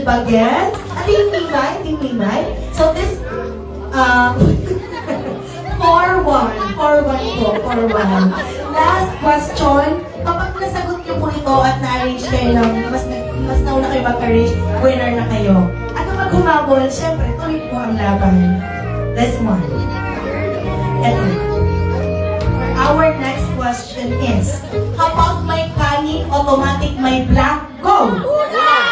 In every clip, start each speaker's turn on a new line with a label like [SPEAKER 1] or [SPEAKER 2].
[SPEAKER 1] Team Baguette, Team Mimay. So this, 4-1 po, 4-1. Last question, kapag nasagot niyo po ito at na-arrange kayo ng, mas nauna kayo mag-arrange, winner na kayo. At kapag humabol, syempre, tuloy po ang laban. This one. Ito. Our next question is, kapag may kanin, automatic may blank, go! Ulam!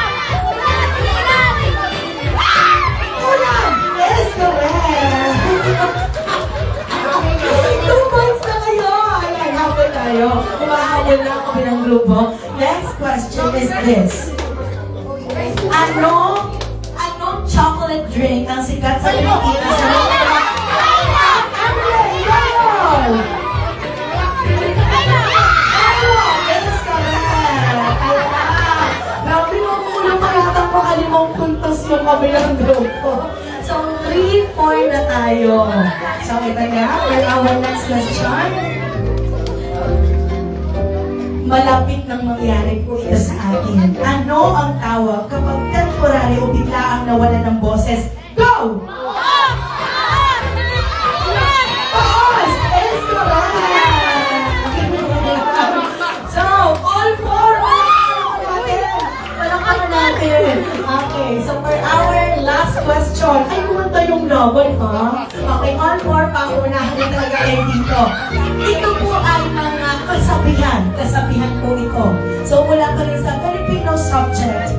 [SPEAKER 1] Yes, correct! 2 points na kayo! Ayan, habol tayo. Humahabol na ako bilang grupo. Next question is this. Anong chocolate drink ang sikat sa Pilipinas sa mga limang puntos yung kabilang grupo. So, 3-4 na tayo. So, ito na. For our next question. Malapit nang mangyari po ito sa atin. Ano ang tawag kapag temporary o biglaang nawalan ng boses? Go! Pause! Is correct! So, all four! Palakpakan natin. Okay, so for our last question, ay kumanta yung laban, ha? Okay, all four, paunahan na talaga kayo dito. Ito po ay mga kasabihan po ito. So mula pa rin sa Filipino subject,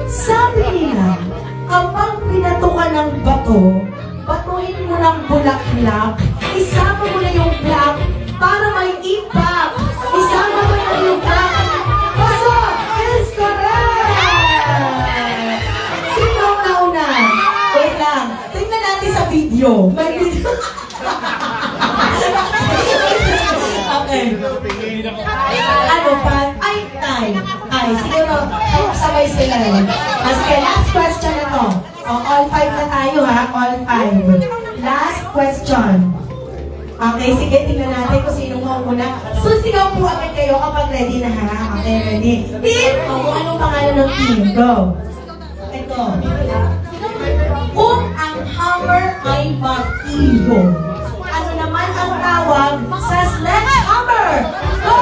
[SPEAKER 1] sabi nila, kapag pinato ka ng bato, batuhin mo ng bulaklak, isama mo na yung black para may impact. Isama mo na yung black. Paso! Is correct! Sino ang nauna? Wait lang. Tingnan natin sa video. May video. Okay. Ano pa? Ay. Siguro, sabay sila. Sige, last question na to. All 5 na tayo, ha? All 5. Last question. Okay, sige, tingnan natin kung sinong mauna. Susigaw po agad kayo kapag ready na, ha? Okay, ready? Team! Kung anong pangalan ng team? Go! Ito. Kung ang hammer ay martilyo, ano naman ang tawag sa sledgehammer? Go!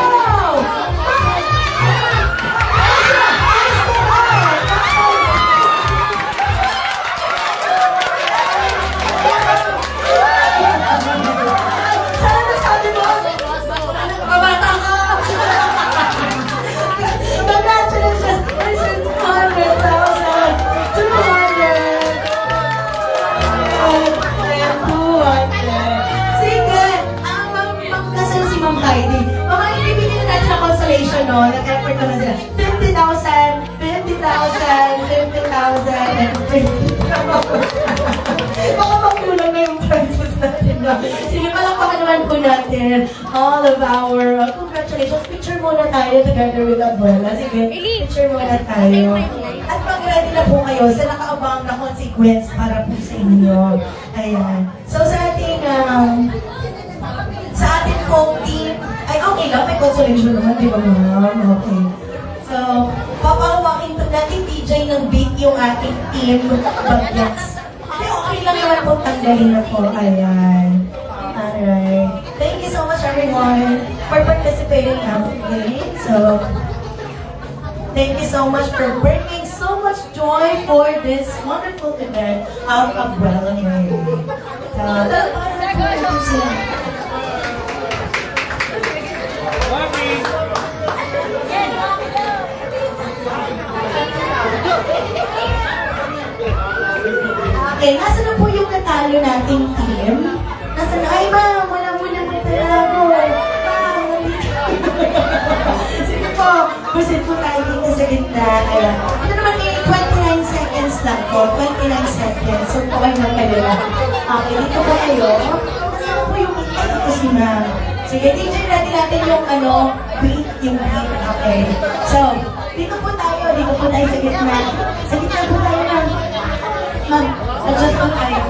[SPEAKER 1] No, nag-effort naman sila. 50,000, 50,000, 50,000, and 50,000. Baka magkulang na yung prices natin. No? Sige, palakpakan naman po natin all of our, congratulations. Picture muna tayo together with Abuela. Sige, picture muna tayo. At pag ready na po kayo sa nakaabang na consequence para po sa inyo. Ayan. So sa ating home team, ay okay lang, may consolation naman, di ba ma'am? Okay. So, papahawakin po natin DJ ng beat yung ating team, Baguettes. Okay lang naman po, tanggalin na po. Ayan. Alright. Thank you so much everyone for participating in our game. So, thank you so much for bringing so much joy for this wonderful event out of Wellington. So, okay, nasa na po yung natalo nating team? Nasa na? Ay ma'am, wala muna magtalago. Ma'am, sige po, proceed po tayo dito sa gitna. Ayan. Ito naman ay 29 seconds lang po. 29 seconds. So, po kayo magkalala. Okay, dito po kayo. Nasa po yung ito si ma'am. Sige, DJ natin yung beat, yung beat. Okay. So, dito po tayo sa gitna. Sa gitna po tayo ma'am. Ma'am, adjust po tayo.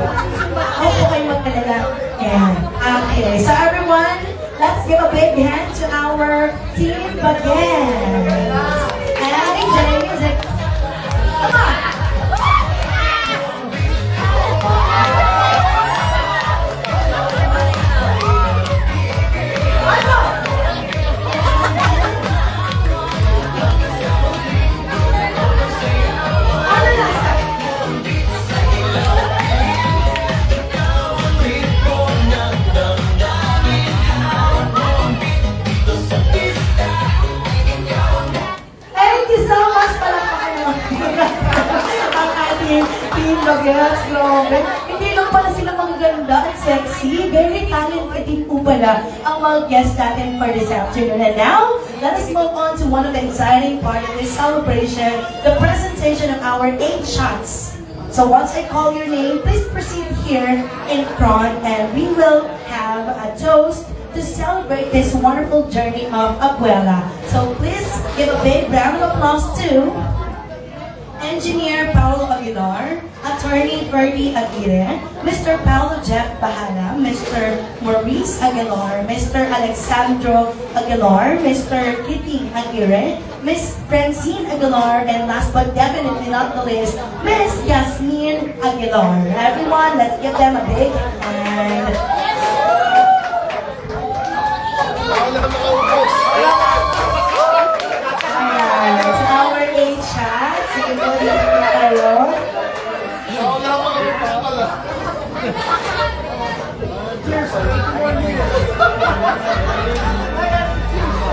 [SPEAKER 1] Huwag po kayo magkalala. Ayan. Okay. So everyone, let's give a big hand to our Team Baguettes. And enjoy the music. Come on! Yes, grabe. Hindi lang pala sila magaganda at sexy. Very talented din po pala ang mga guests natin for this afternoon. And now, let us move on to one of the exciting part of this celebration, the presentation of our 8 shots. So once I call your name, please proceed here in front and we will have a toast to celebrate this wonderful journey of Abuela. So please give a big round of applause to Engineer Paulo Aguilar, Attorney Ferdy Aguirre, Mr. Paulo Jeff Bahala, Mr. Maurice Aguilar, Mr. Alexandro Aguilar, Mr. Kitty Aguirre, Miss Francine Aguilar, and last but definitely not the least, Miss Yasmin Aguilar. Everyone, let's give them a big hand. Ayan, so our 8 shots. Sige po, dito po tayo.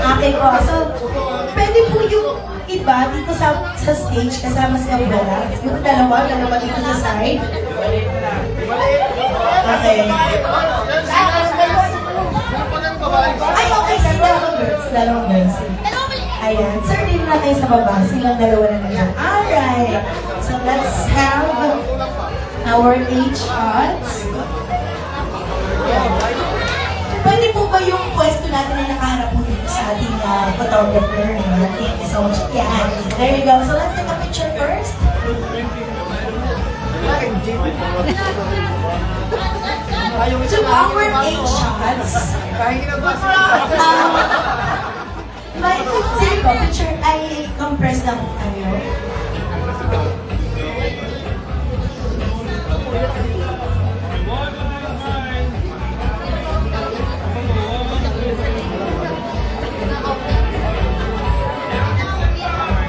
[SPEAKER 1] Okay po, so pwede po yung iba dito sa stage kasama si Abuela. Yung dalawa dito sa side. Okay. Ay, okay, sige, dalawang girls. Ayan, sir, din natin sa baba. Silang dalawa na lang. Alright. So, let's have our 8 shots. Pwede po ba yung pwesto natin na nakaharap po dito sa ating photographer? Thank you so much. Yan. There you go. So, let's take a picture first. To our 8 shots. May sige po, picture ay compress lang po tayo.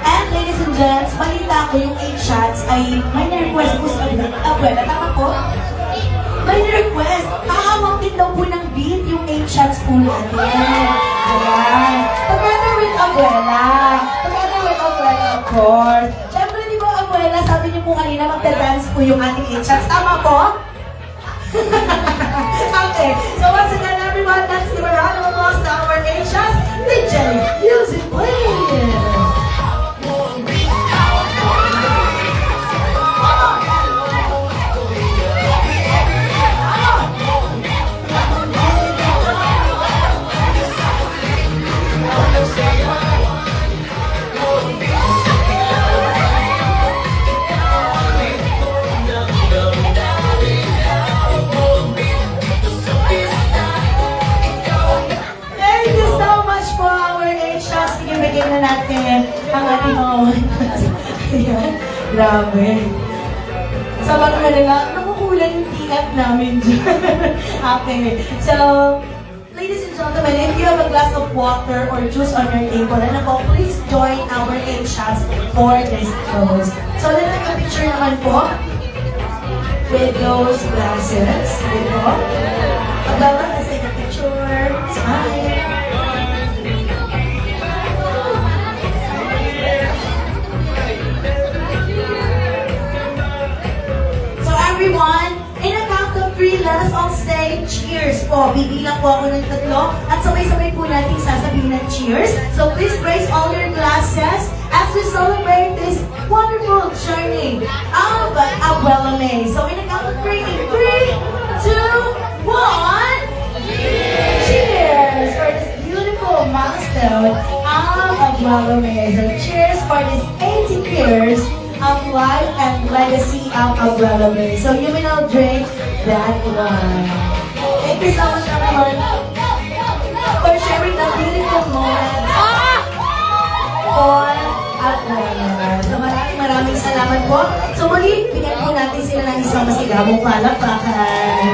[SPEAKER 1] And ladies and gents, balita ko yung 8 shots ay may na-request po sa Abuela. Tama po? May na-request. Hahawak din daw po ng beat yung 8 shots po natin. Ayan. Together with Abuela. Together with Abuela, of course. Siyempre, di ba, Abuela, sabi niyo po kanina, magta-dance po yung ating 8 shots. Tama po? Okay. So once again, everyone, let's give a round of applause to our 8 shots. DJ, music, please. Bigyan na natin ang ating Ayan, grabe. Sabi naman nila, nakukulan yung TF namin dyan. Okay, so, ladies and gentlemen, if you have a glass of water or juice on your table, ano po, please join our 8 shots for this toast. So, let's take a picture naman po with those glasses. Dito. Pagbawa, let's take a picture. Smile. Everyone, in a count of 3, let us all say cheers po. Bibilang po ako ng 3 at sabay-sabay po natin sasabihin ng cheers. So please raise all your glasses as we celebrate this wonderful journey of Abuela May. So in a count of 3, 3, 2, 1, cheers for this beautiful milestone of Abuela May. So cheers for this 80 years of life and legacy of Abuela May. So you may now drink that wine. Thank you so much, everyone, for sharing the beautiful moment for Abuela. So maraming salamat po. So muli, bigyan po natin sila ng isang masigabong palakpakan.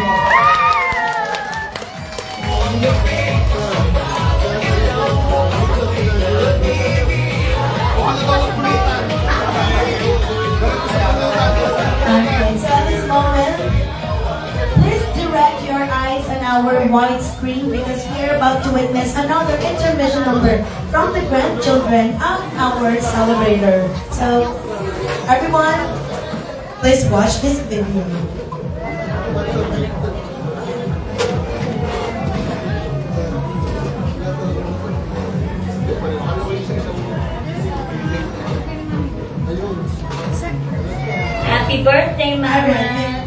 [SPEAKER 1] Okay, so at this moment, please direct your eyes on our wide screen because we're about to witness another intermission number from the grandchildren of our celebrator. So, everyone, Please watch this video.
[SPEAKER 2] Happy birthday, Mama!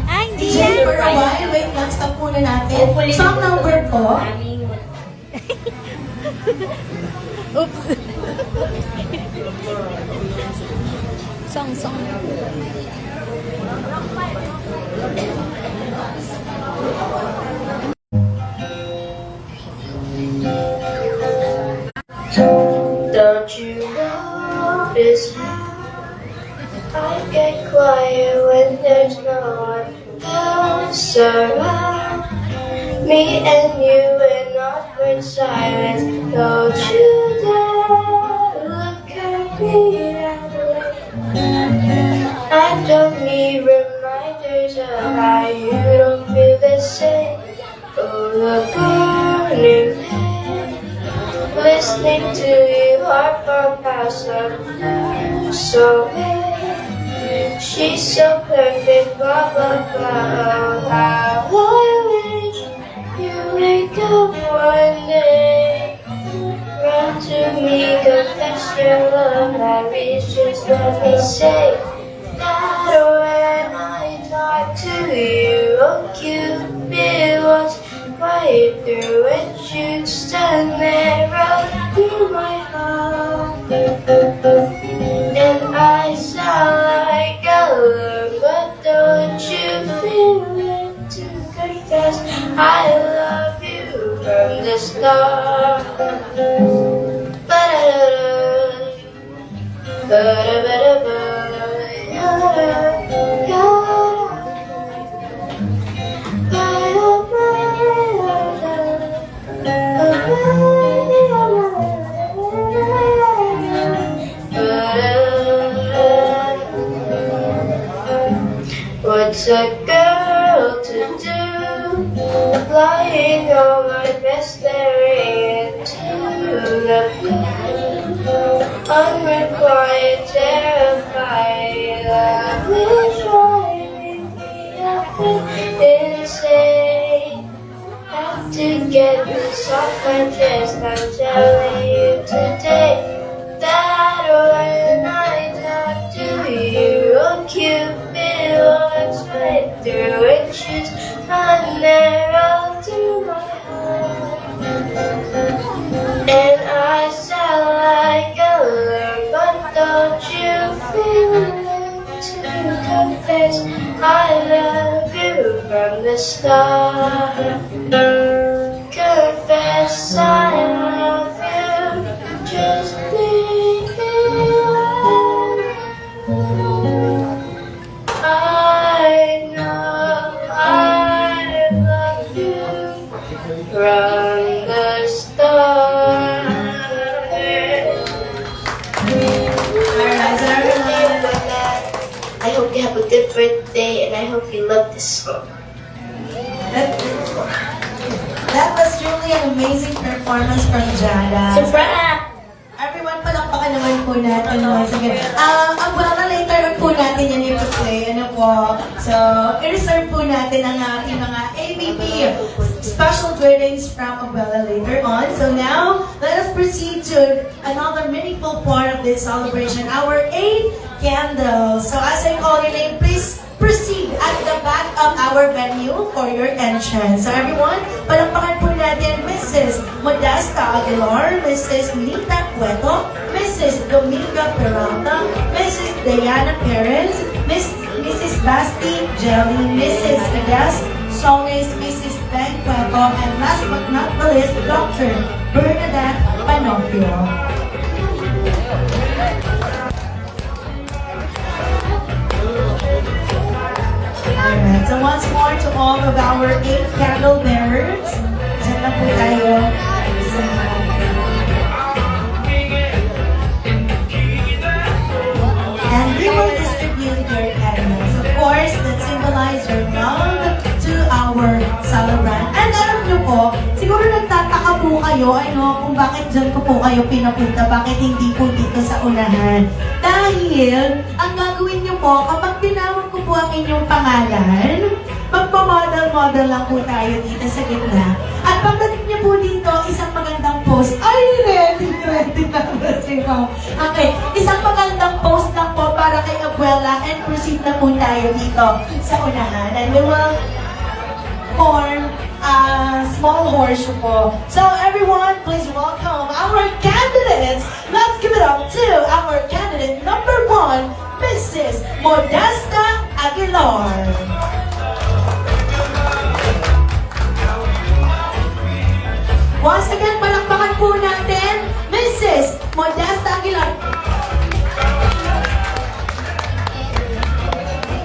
[SPEAKER 1] Alright. DJ for a while. Wait lang, stop muna natin. Song number po.
[SPEAKER 3] Oops. Song.
[SPEAKER 2] Don't you notice I get quiet when there's no one else around? Me and you in awkward silence. Don't you dare look at me that way. I don't need reminders of how you don't feel the same. Oh, the burning pain, listening to you harp on past love. So big, she's so perfect, blah blah blah. Oh, how I wish you wake up one day, run to me, confess your love. Maybe just let me say that when I talk to you, oh Cupid was right through it, shoots an arrow through my heart. And I sound like a lover, but don't you feel it to confess I love you from the start. What's a girl to do? Flying all my best staring into the blue. Unrequired, terrified, love is driving me up and insane. Have to get this off my chest. I'm telling you today that when I talk to you, oh Cupid walks right through and shoots an arrow through my heart. And I sound like a lover, but don't you feel it to confess I love you from the start? Confess I love you, just leave me alone. I know I love you from the start.
[SPEAKER 1] Alright, so everyone.
[SPEAKER 2] I hope you have a good birthday and I hope you love this song.
[SPEAKER 1] That was truly an amazing performance from Jada.
[SPEAKER 2] Surprise!
[SPEAKER 1] Everyone, palakpakan naman po natin once again. Ang baka later on po natin yan i-play. Ano po? So, i-reserve po natin ang ating mga ABP special greetings from Abuela later on. So now, let us proceed to another meaningful part of this celebration. Our 8 candles. So as I call your name, please proceed at the back of our venue for your entrance. So everyone, palakpakan po natin Mrs. Modesta Aguilar, Mrs. Nita Cueto, Mrs. Dominga Peralta, Mrs. Diana Perez, Mrs. Basti Jelly, Mrs. Agas Solis, Mrs. Ben Cueto, and last but not the least, Dr. Bernadette Panopio. Alright, so once more to all of our 8 candle bearers, dyan na po tayo sa and we will distribute your candles. Of course, that symbolize your love to our celebrant. And alam nyo po, siguro nagtataka po kayo, kung bakit dyan ko po kayo pinapunta, bakit hindi po dito sa unahan. Dahil, ang gagawin nyo po, kapag tinawag ko po po ang inyong pangalan. Magpa-model-model lang po tayo dito sa gitna. At pagdating niyo po dito, isang magandang pose. Ay, ready na ba si Ma'am? Okay, isang magandang pose lang po para kay Abuela and proceed na po tayo dito sa unahan. And we will form a small horseshoe po. So everyone, please welcome our candidates. Let's give it up to our candidate number 1, Mrs. Modesta Aguilar. Once again, palakpakan po natin, Mrs. Modesta Aguilar.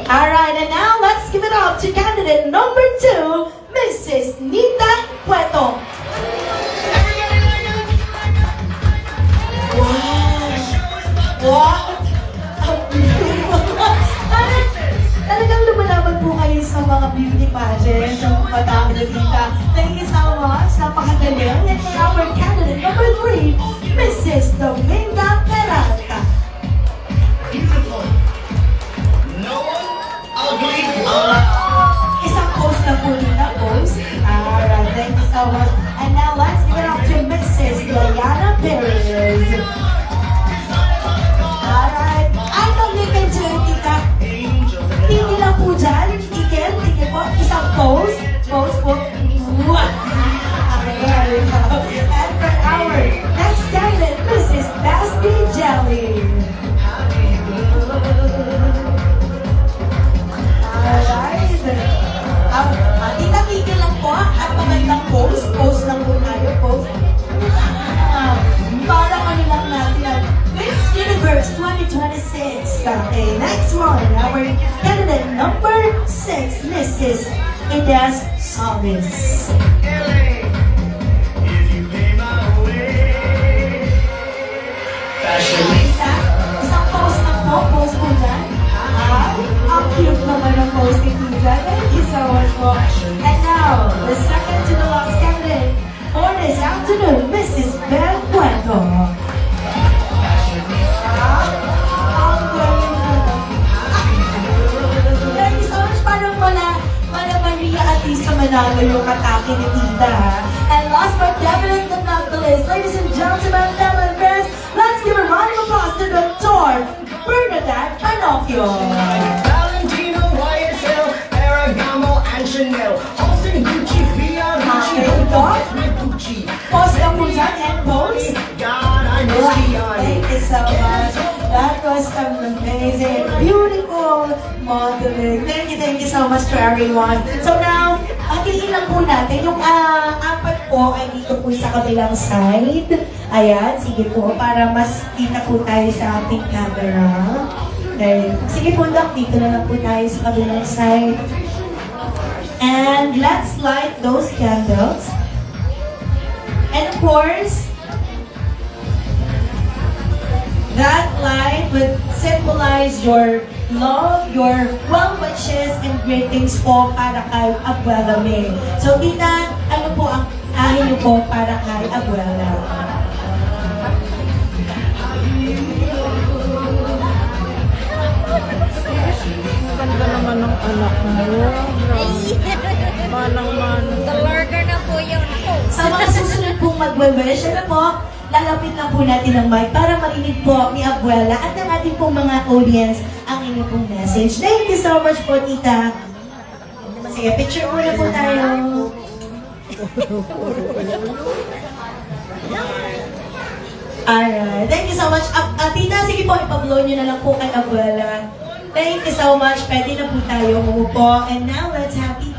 [SPEAKER 1] Alright, and now let's give it up to candidate number 2, Mrs. Nita Cueto. Wow! Talagang lumalaban po kayo sa mga beauty pageant, yung matang na dita. Thank you so much. Napakagaling. And for our candidate number 3, Mrs. Dominga Peralta.
[SPEAKER 4] Beautiful. No one ugly.
[SPEAKER 1] Isang pose na po nila, pose. Alright, thank you so much. And now let's give it up to Mrs. Diana Perez. Alright, I know you can do it, tita. Hindi lang po dyan, tigil po, isang pose po. Okay, there we go. And for our next candidate, Mrs. Basti Jelly. Alright. Tita, tigil lang po at magandang pose lang po tayo, pose. Parang ano lang natin, Miss Universe 2026. Okay, next one, our candidate number 6, Mrs. Ines Solis. Isang pose lang po, pose po dyan. Ang cute naman ang pose ni Tita. Thank you so much po. And now, the second to the last candidate for this afternoon, Mrs. Bel Cueto. Thank you so much. Parang wala Maria at Lisa Manalo yung atake ni Tita. And last but definitely not the least, ladies and gentlemen, family and friends, let's give a round of applause to Dr. Bernadette Panofio.
[SPEAKER 4] Valentino, YSL, Ferragamo, and Chanel. Austin, Gucci, Vianucci, Gucci.
[SPEAKER 1] Pause lang po dyan and pose.
[SPEAKER 4] God, I miss Keanu.
[SPEAKER 1] Thank you so much. That was amazing, beautiful modeling. Thank you so much to everyone. So now, piliin lang po natin. Yung apat po ay dito po sa kabilang side. Ayan, sige po, para mas kita po tayo sa ating camera. Okay. Sige po lang, dito na lang po tayo sa kabilang side. And let's light those candles. And of course, that light would symbolize your love, your well wishes, and greetings po para kay Abuela May. So, Tita, ano po ang ahin niyo po para kay Abuela?
[SPEAKER 3] Ang ganda naman ng anak mo. Manang-manang.
[SPEAKER 2] Talarga na po yung post.
[SPEAKER 1] Sa mga susunod pong magwe-wish, ano po, lalapit lang po natin ang mic para marinig po ni Abuela at ng ating pong mga audience ang inyong pong message. Thank you so much po, Tita. Sige, picture muna po tayo. Alright, thank you so much. Tita, sige po, ipablow nyo na lang po kay Abuela. Thank you so much. Pwede na po tayo umupo. And now, let's happy.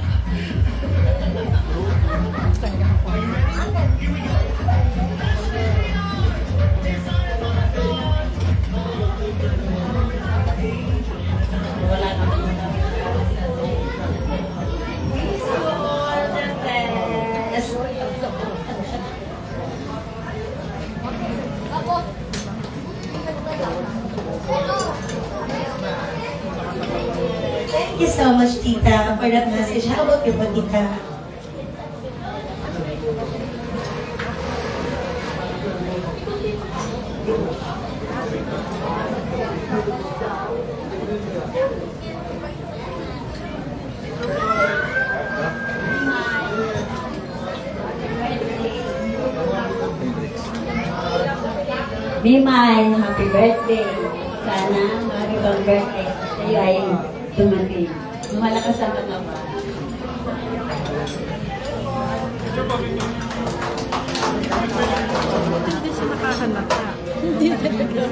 [SPEAKER 1] Thank you so much, Tita, for that message. How about you, Tita?
[SPEAKER 5] Mimay, happy birthday. Sana maribang birthday sa'yo ay dumating. Malakas ang katawan.
[SPEAKER 3] Hindi siya nakahalata. Hindi talaga.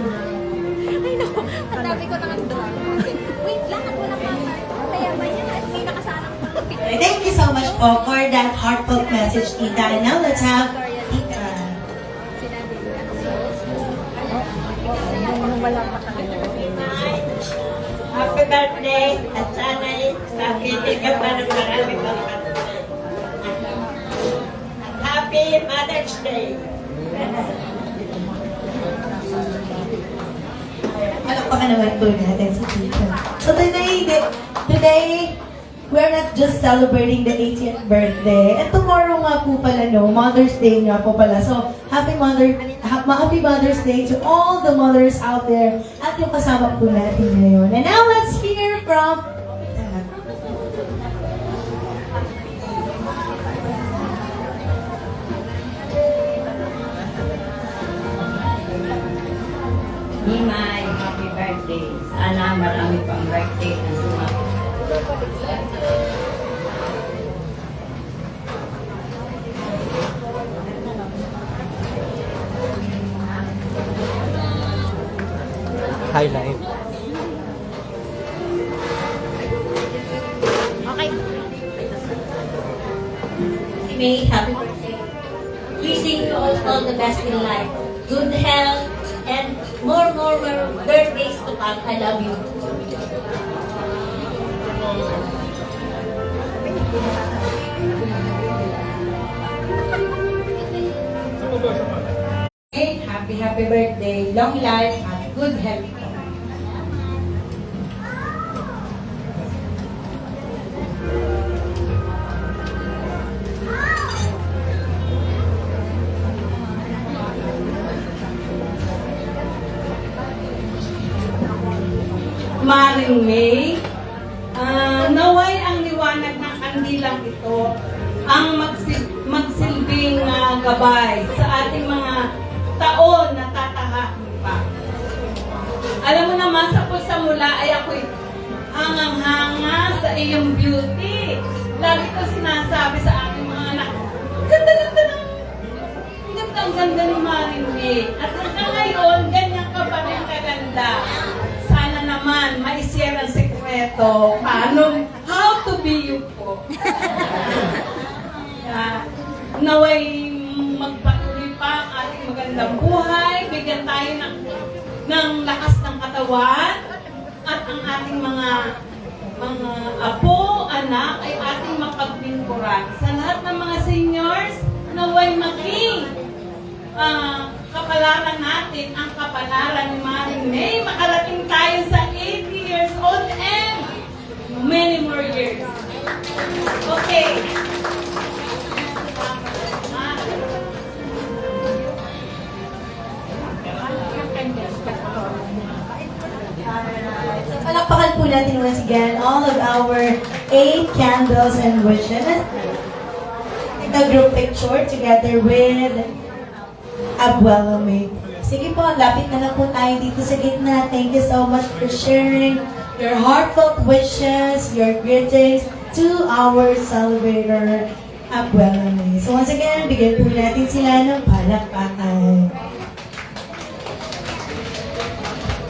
[SPEAKER 3] Ay, naku. Ang dami ko nang drama. Wait lang, ako na pa. Kaya ba yan? At may nakasalang
[SPEAKER 1] Thank you so much po for that heartfelt message, Tita. And now let's have Tita.
[SPEAKER 3] nung wala pa kami.
[SPEAKER 5] Happy birthday at sana sakitin ka pa ng marami pang birthday. At happy Mother's Day.
[SPEAKER 1] Palakpakan naman po natin si Tita. So today, we're not just celebrating the 80th birthday. And tomorrow nga po pala, no, Mother's Day nga po pala. So, happy Mother's Day to all the mothers out there at yung kasama po natin ngayon. And now, let's hear from
[SPEAKER 5] Mimay, happy birthday. Sana marami pang birthday na sumagot.
[SPEAKER 4] Highlight.
[SPEAKER 3] Okay.
[SPEAKER 5] May happy birthday. Wishing you all the best in life. Good health and more birthdays to come. I love you.
[SPEAKER 6] Hey, happy birthday, long life, at good health. Maring May, naway ang liwanag ng kandilang ito ang magsilbing gabay sa ating mga taon na tatahakin pa. Alam mo naman, sa mula ay ako'y hangang-hanga sa iyong beauty. Lagi ko sinasabi sa aking mga anak, ganda ni Maring May. At hanggang ngayon, ganyan ka pa rin kaganda. Sana naman, ma-share ang sekreto. How to be you po. Naway magpatuloy pa ang ating magandang buhay, bigyan tayo ng lakas ng katawan, at ang ating mga apo, anak, ay ating mapaglingkuran. Sa lahat ng mga seniors, naway maging kapalaran natin ang kapalaran ni Maring May. Makarating tayo sa 80 years old and many more years. Okay.
[SPEAKER 1] So, palakpakan po natin once again all of our 8 candles and wishes. Take a group picture together with Abuela May. Sige po, lapit na lang po tayo dito sa gitna. Thank you so much for sharing your heartfelt wishes, your greetings to our celebrator, Abuela May. So once again, bigyan po natin sila ng palakpakan.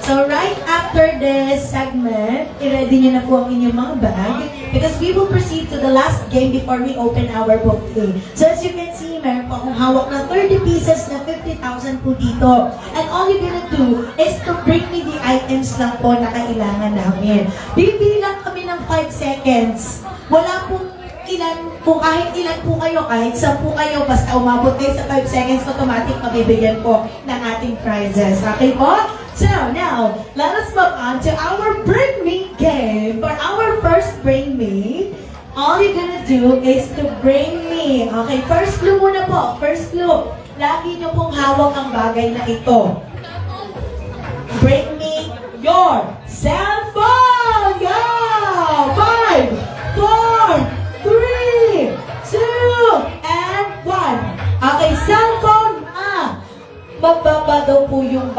[SPEAKER 1] So right after this segment, i-ready nyo na po ang inyong mga bag because we will proceed to the last game before we open our buffet. So as you can see, meron po akong hawak na 30 pieces na 50,000 po dito. And all you're gonna do is to bring me the items lang po na kailangan namin. Bibilang kami ng 5 seconds. Wala pong ilan po, kahit ilan po kayo, kahit 10 kayo, basta umabot kayo sa 5 seconds, automatic mabibigyan po ng ating prizes. Okay po? So now, let us move on to our Bring Me game. For our first Bring Me, all you're gonna do is to bring me. Okay, first clue muna po. First clue. Lagi nyo pong hawak ang bagay na ito. Bring me your cell phone! Go! 5, 4, 3, 2, and 1. Okay, cellphone, bababa daw po yung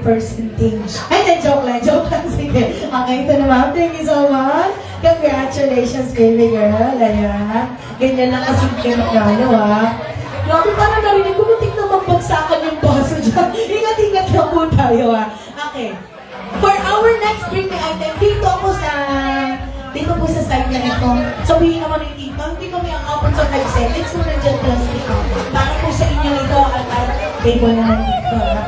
[SPEAKER 1] percentage. Ay, hindi, joke lang. Sige. Okay, ito naman. Thank you so much. Congratulations, baby girl. Ayan. Ganyan lang kasi kinakano, ha. Grabe, parang narinig ko, muntik na magbagsakan yung baso dyan. Ingat-ingat lang po tayo, ha. Okay. For our next birthday item, dito po sa side na ito. Sabihin naman yung tito, hindi kami ang abot sa 5 seconds, so nandiyan lang dito. Para po sa inyo ito, at table na dito, ha.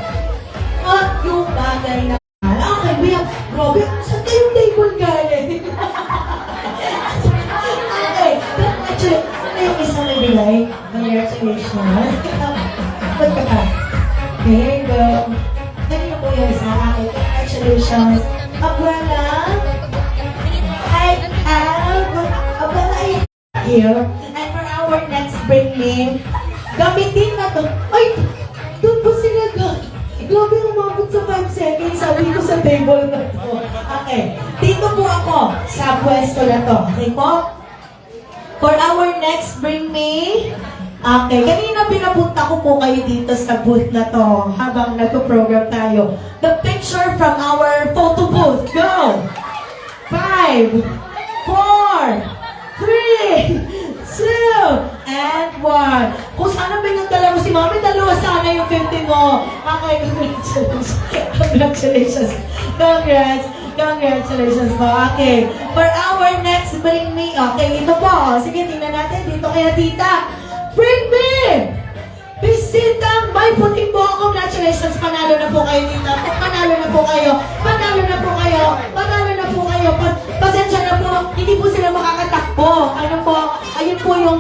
[SPEAKER 1] At yung bagay na okay, we have, grabe, saan kayong table galing? Okay, but actually, ano yung isang nabigay? Congratulations. Ba't ka pa? There you go. Kanina po yung isa. Okay, congratulations. Abuela, I have Abuela here. And for our next birthday, gamitin na to. Ay, doon po sila Grabe, umabot sa 5 seconds. Sabi ko sa table na to. Okay. Dito po ako sa pwesto na to. Okay po? For our next bring me. Okay. Kanina pinapunta ko po kayo dito sa booth na to habang nagpo-program tayo. The picture from our photo booth. Go! 5, 4, 3, 2, and 1. Kung sana pinagdala mo si Mami, dalawa sana yung 50 mo. Okay, congratulations. Congratulations. Congratulations po. Okay. For our next bring me. Okay, ito po. Sige, tingnan natin. Dito kaya tita. Bring me! Bisita, may puting buhok. Congratulations. Panalo na po kayo tita. Panalo na po kayo. Panalo na po kayo. Panalo na po kayo. Pasensya na po. Hindi po sila makakatakbo. Ano po? Ayun po yung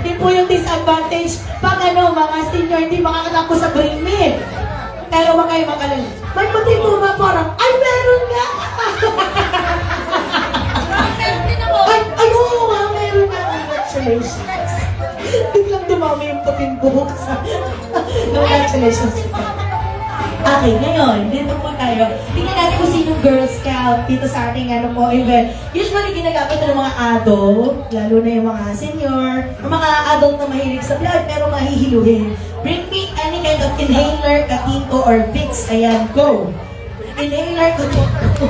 [SPEAKER 1] yun po yung disadvantage. Pag mga senior hindi makakatakbo sa bring me. Pero wag kayo makalala. May puting buhok parang, ay meron nga! Ay, oo nga, meron nga. Congratulations. Biglang dumami yung puting buhok sa... Congratulations. Okay, ngayon, dito po tayo. Tingnan natin kung sinong Girl Scout dito sa ating event. Usually, ginagamit ng mga adult, lalo na yung mga senior, yung mga adult na mahilig sa blood, pero mahihiluhin. Bring me any kind of inhaler, katito, or Vicks. Ayan, go! Inhaler, katito.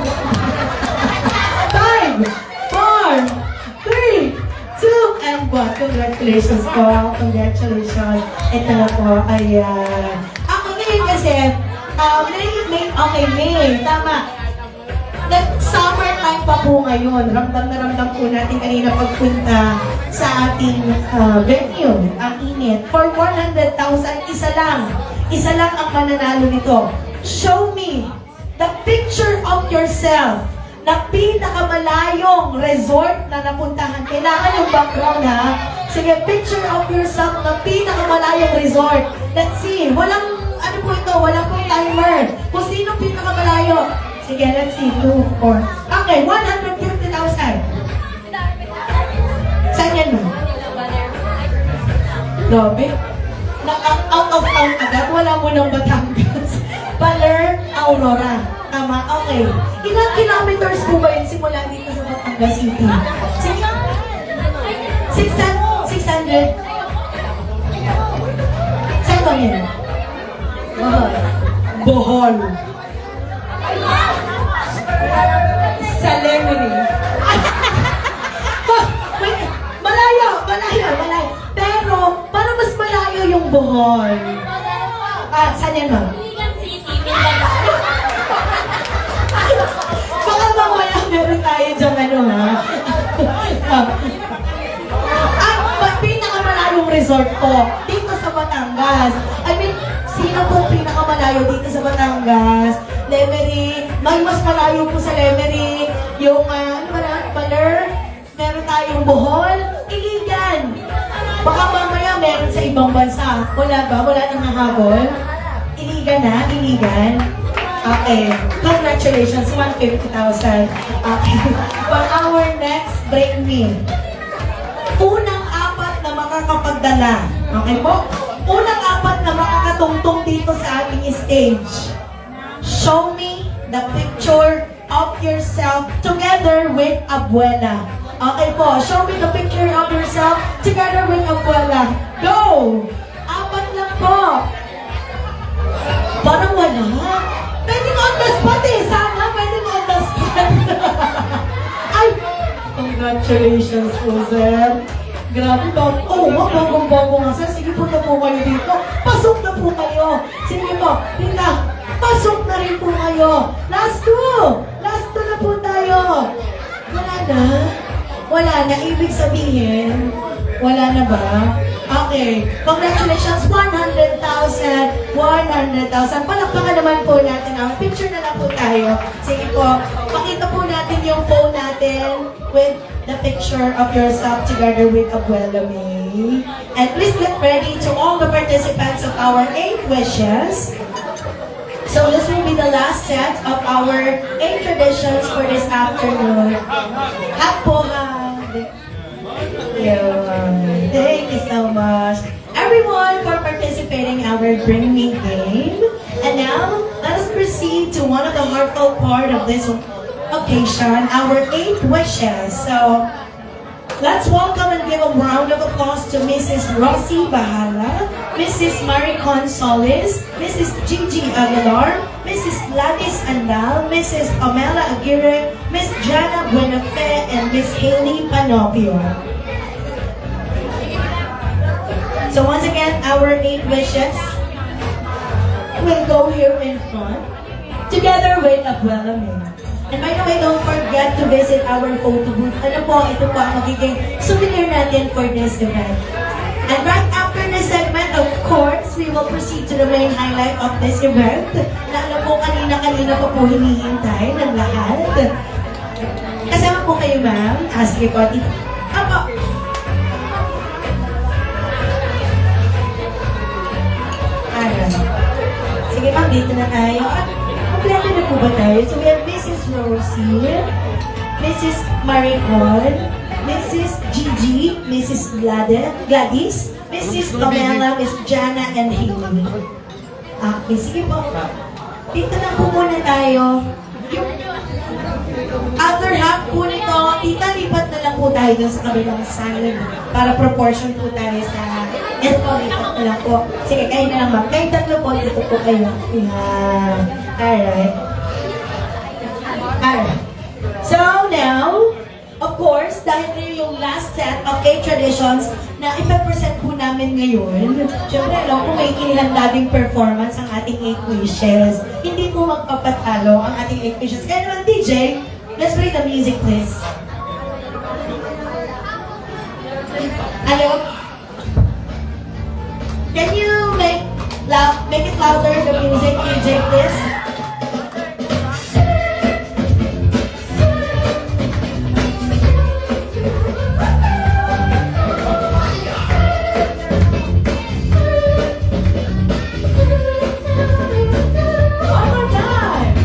[SPEAKER 1] 5, 4, 3, 2, and 1. Congratulations po. Congratulations. Ito na po. Ayan. Ako ngayon kasi, May. Tama. Summertime pa po ngayon. Ramdam na ramdam po natin kanina pagpunta sa ating venue. Ang init. For 100,000, isa lang ang mananalo nito. Show me the picture of yourself na pinakamalayong resort na napuntahan. Kailangan yung background, ha? Sige, picture of yourself na pinakamalayong resort. Let's see. Walang walang pong timer. Kung sino pinakamalayo. Sige, let's see. 2, 4. Okay, 150,000. Saan yan mo? Grabe. Out of town agad. Wala mo ng Batangas. Baler, Aurora. Tama, okay. Ilang kilometers po ba yun simula dito sa Batangas City? 600. Saan ba yan? Bohol. Sa Lemery. Malayo. Pero, parang mas malayo yung Bohol. Saan yan, ma'am? Baka mamaya meron tayo dyan, ha? Pinakamalayong resort po dito sa Batangas. I mean, sino po pinakamalayo dito sa Batangas? Lemery. May mas malayo po sa Lemery. Yung, Baler. Meron tayong Bohol. Iligan. Baka mamaya meron sa ibang bansa. Wala ba? Wala nang hahabol? Iligan na? Iligan? Okay. Congratulations. 150,000. Okay. For our next break me. Unang apat na makakapagdala. Okay po? Unang apat na makakatungtong dito sa ating stage. Show me the picture of yourself together with Abuela. Okay po, show me the picture of yourself together with Abuela. Go! Apat lang po. Parang wala. Pwedeng on the spot eh. Sana pwedeng on the spot. Ay, congratulations po, sir. Grabe ba? Oo, mababang-babang nga, sir. Sige, punta po kayo dito. Pasok na po kayo. Sige po, Tita, pasok na rin po kayo. Last two. Last two na po tayo. Wala na? Wala na. Ibig sabihin, wala na ba? Okay. Congratulations, 100,000. 100,000. Palakpakan naman po natin. Picture na lang po tayo. Sige po. Pakita po natin yung phone natin with the picture of yourself together with Abuela May. And please get ready to all the participants of our 8 wishes. So this will be the last set of our 8 traditions for this afternoon. Hapohan! Thank you so much, everyone, for participating in our Bring Me game. And now, let us proceed to one of the heartfelt part of this occasion, our 8 wishes. So, let's welcome and give a round of applause to Mrs. Rosie Bahala, Mrs. Marie Consolis, Mrs. Gigi Aguilar, Mrs. Gladys Andal, Mrs. Amela Aguirre, Miss Jana Buenafe, and Miss Haley Panopio. So once again, our 8 wishes will go here in front, together with Abuela May. And by the way, don't forget to visit our photo booth. Ano po, ito po ang magiging souvenir natin for this event. And right after this segment, of course, we will proceed to the main highlight of this event. Na alam po, kanina-kanina pa po hinihintay ng lahat. Kasama po kayo, ma'am. Sige po. Apo. Sige, ma'am, dito na tayo. Kompleto na po ba tayo? So we have Mrs. Rosie, Mrs. Maricon, Mrs. Gigi, Mrs. Gladys, Mrs. Pamela, Miss Jana, and Haley. Okay, sige po. Dito na po muna tayo. Yung other half po nito, tita, lipat na lang po tayo dun sa kabilang side para proportion po tayo sa ito, lipat na lang po. Sige, kayo na lang ma'am. Kayo tatlo po, dito po kayo. Yeah. Alright. Alright. So now, of course, dahil ito yung last set of 8 traditions na ipapresent po namin ngayon, syempre, alam ko may inihanda ding performance ang ating 8 wishes. Hindi po magpapatalo ang ating 8 wishes. Kaya naman, DJ, let's play the music, please. Hello? Can you make it louder, the music, DJ, please? One more time.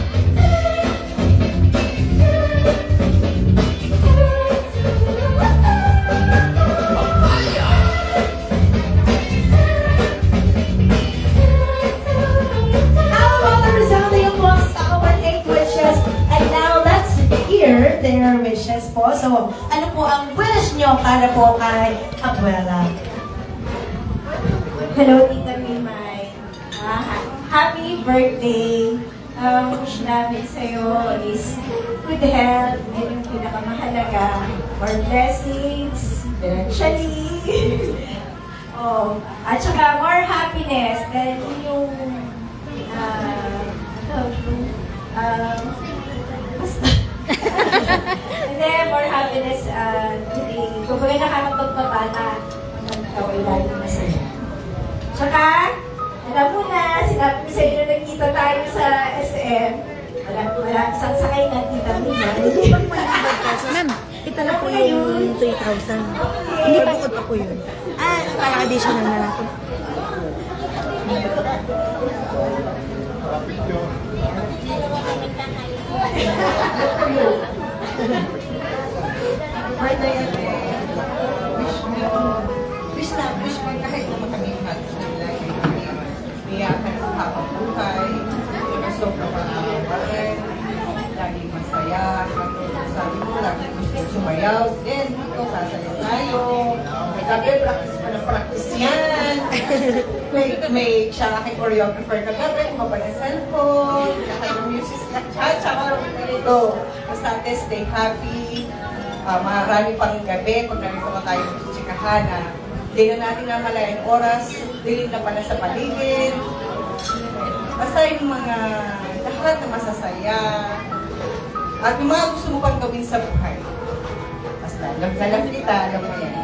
[SPEAKER 1] Their wishes po. So, ano po ang wish nyo para po kay Abuela?
[SPEAKER 7] Hello, Tita Mimay. Happy birthday. Wish namin sa'yo is good health, yun yung pinakamahalaga. More blessings, financially. At saka more happiness dahil yung basta. And then, more happiness today. Kumbaga nakakapagpapana ng kaway lalo masaya. Tsaka, alam mo na, sinabi ko sa inyo, nagkita tayo sa SM. Wala, sakay na kita mo na.
[SPEAKER 3] Ma'am, ito na po yung 3,000. Hindi pa bukod pa po yun. Para additional na lang po.
[SPEAKER 8] Wish mo kahit na makaming lagi. Iyakan sa habang buhay. Sobrang mga laging masaya. Sabi mo, laging gusto sumayaw. Then, ito, sasaya tayo. May kape, practice pa na practice yan. may siya aking choreographer kagabi, kumabay ng cellphone, tsaka yung music tsaka go. Basta stay happy. Marami pang gabi pag narito pa tayo magchichikahan na hindi na natin namalayan oras, dilim na pala sa paligid. Basta yung mga lahat na masasaya at yung mga gusto mo pang gawin sa buhay. Basta, alam kita, alam mo yan.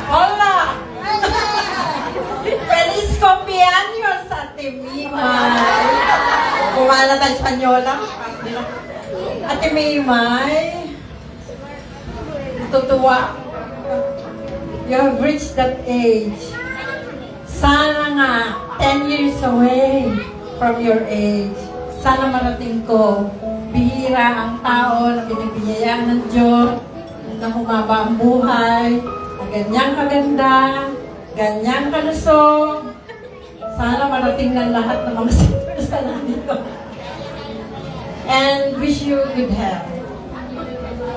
[SPEAKER 6] Hola! Feliz cumpleaños, Ate Mimay! Kumala tayo Espanyola. Ate Mimay, tutuwa. You have reached that age. Sana nga, 10 years away from your age. Sana marating ko. Bihira ang tao na binibiyayaan ng Diyos, na humaba ang buhay, na ganyang kaganda, ganyang kalusog. Sana marating ng lahat ng mga kasalanan ko. And wish you good health.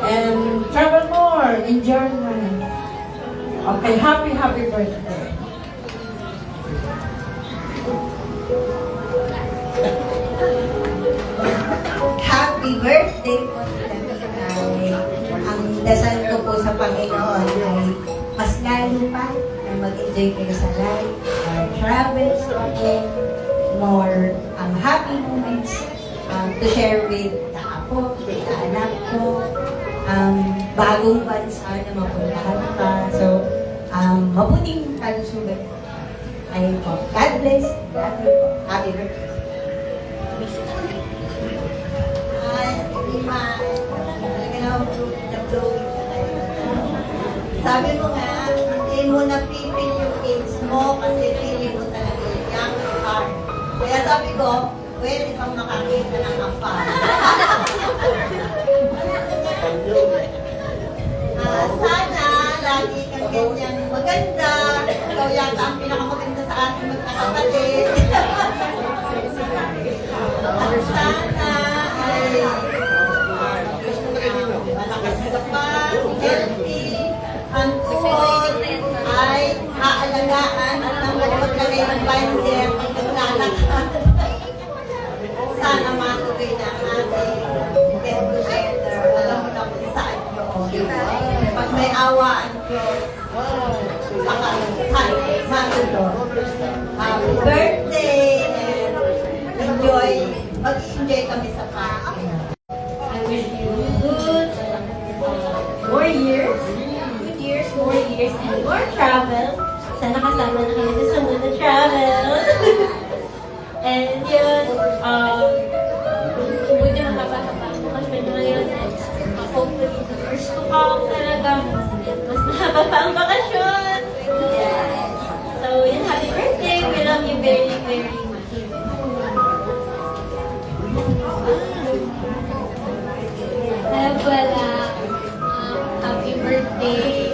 [SPEAKER 6] And travel more, enjoy more. Okay, happy birthday.
[SPEAKER 9] Happy birthday po sa Mimay. Ang dasal ko po sa Panginoon ay mas lalo pa na mag-enjoy kayo sa life, travels po, more happy moments to share with the apo, with the anak ko, bagong bansa na mapuntahan pa. So, mabuting kalusugan. Ayun po. God bless. God bless po. Happy birthday. Sabi mo nga, hindi mo na pipil yung age mo kasi feeling mo talaga yung young heart. Kaya sabi ko, pwede kang makakita ng afar. Sana lagi kang ganyan maganda. Ikaw yata ang pinakamaganda sa ating magkakapatid. Sana ay malakas ka pa, healthy, ang tuhod ay aalagaan at nang magpaglalay ng binder pag naglalakad. Sana matuloy na ang ating get together. Alam mo na kung saan yun. Pag may awa ang Diyos, saka matuloy. Happy birthday and enjoy. Mag-enjoy kami sa party.
[SPEAKER 5] I wish you good, more years, and more travel. Sana kasama na kayo sa mga travel. And yun, kung nyo makapahaba ang bakasyon nyo ngayon, hopefully the first to come talaga, mas mahaba pa ang bakasyon. Yes. So yun, happy birthday. We love you very, very much.
[SPEAKER 2] Wala. Happy birthday.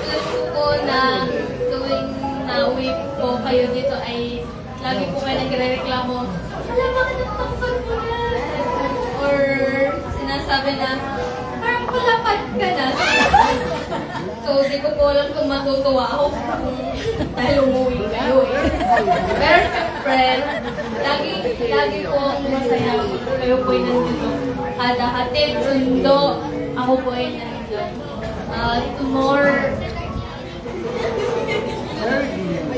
[SPEAKER 2] Gusto ko na tuwing na-uwi po kayo dito ay lagi po kayo nagre-reklamo. Wala, bakit ang takpan mo na? Or sinasabi na, parang palapad ka na. So, di ko po alam kung matutuwa ako dahil umuwi kayo eh. Pero syempre, lagi po ang masaya. Kayo po ay nandito. Kada hatid, sundo, ako po ay nandito.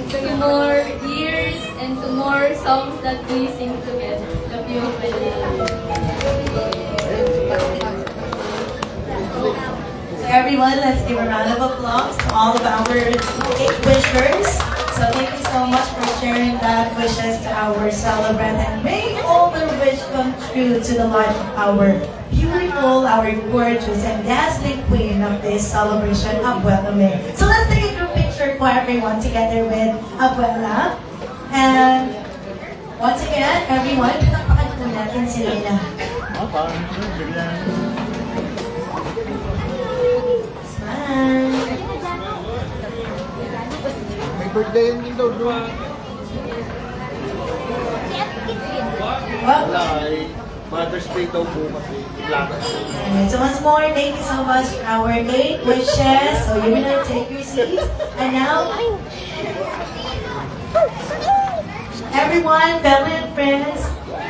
[SPEAKER 2] To more years and to more songs that we sing together. Love you,
[SPEAKER 1] Everyone, let's give a round of applause to all of our cake wishers. So thank you so much for sharing that wishes to our celebrant, and may all the wish come true to the life of our beautiful, our gorgeous and dazzling queen of this celebration, Abuela May. So let's take a group picture for everyone together with Abuela. And once again, everyone, pinapakita na natin si Lena.
[SPEAKER 10] May birthday yun din daw doon. Wala eh. Mother's Day daw bukas eh. Lakas.
[SPEAKER 1] Alright, so once more, thank you so much for our 8 wishes. So you're gonna take your seats. And now, everyone, family and friends,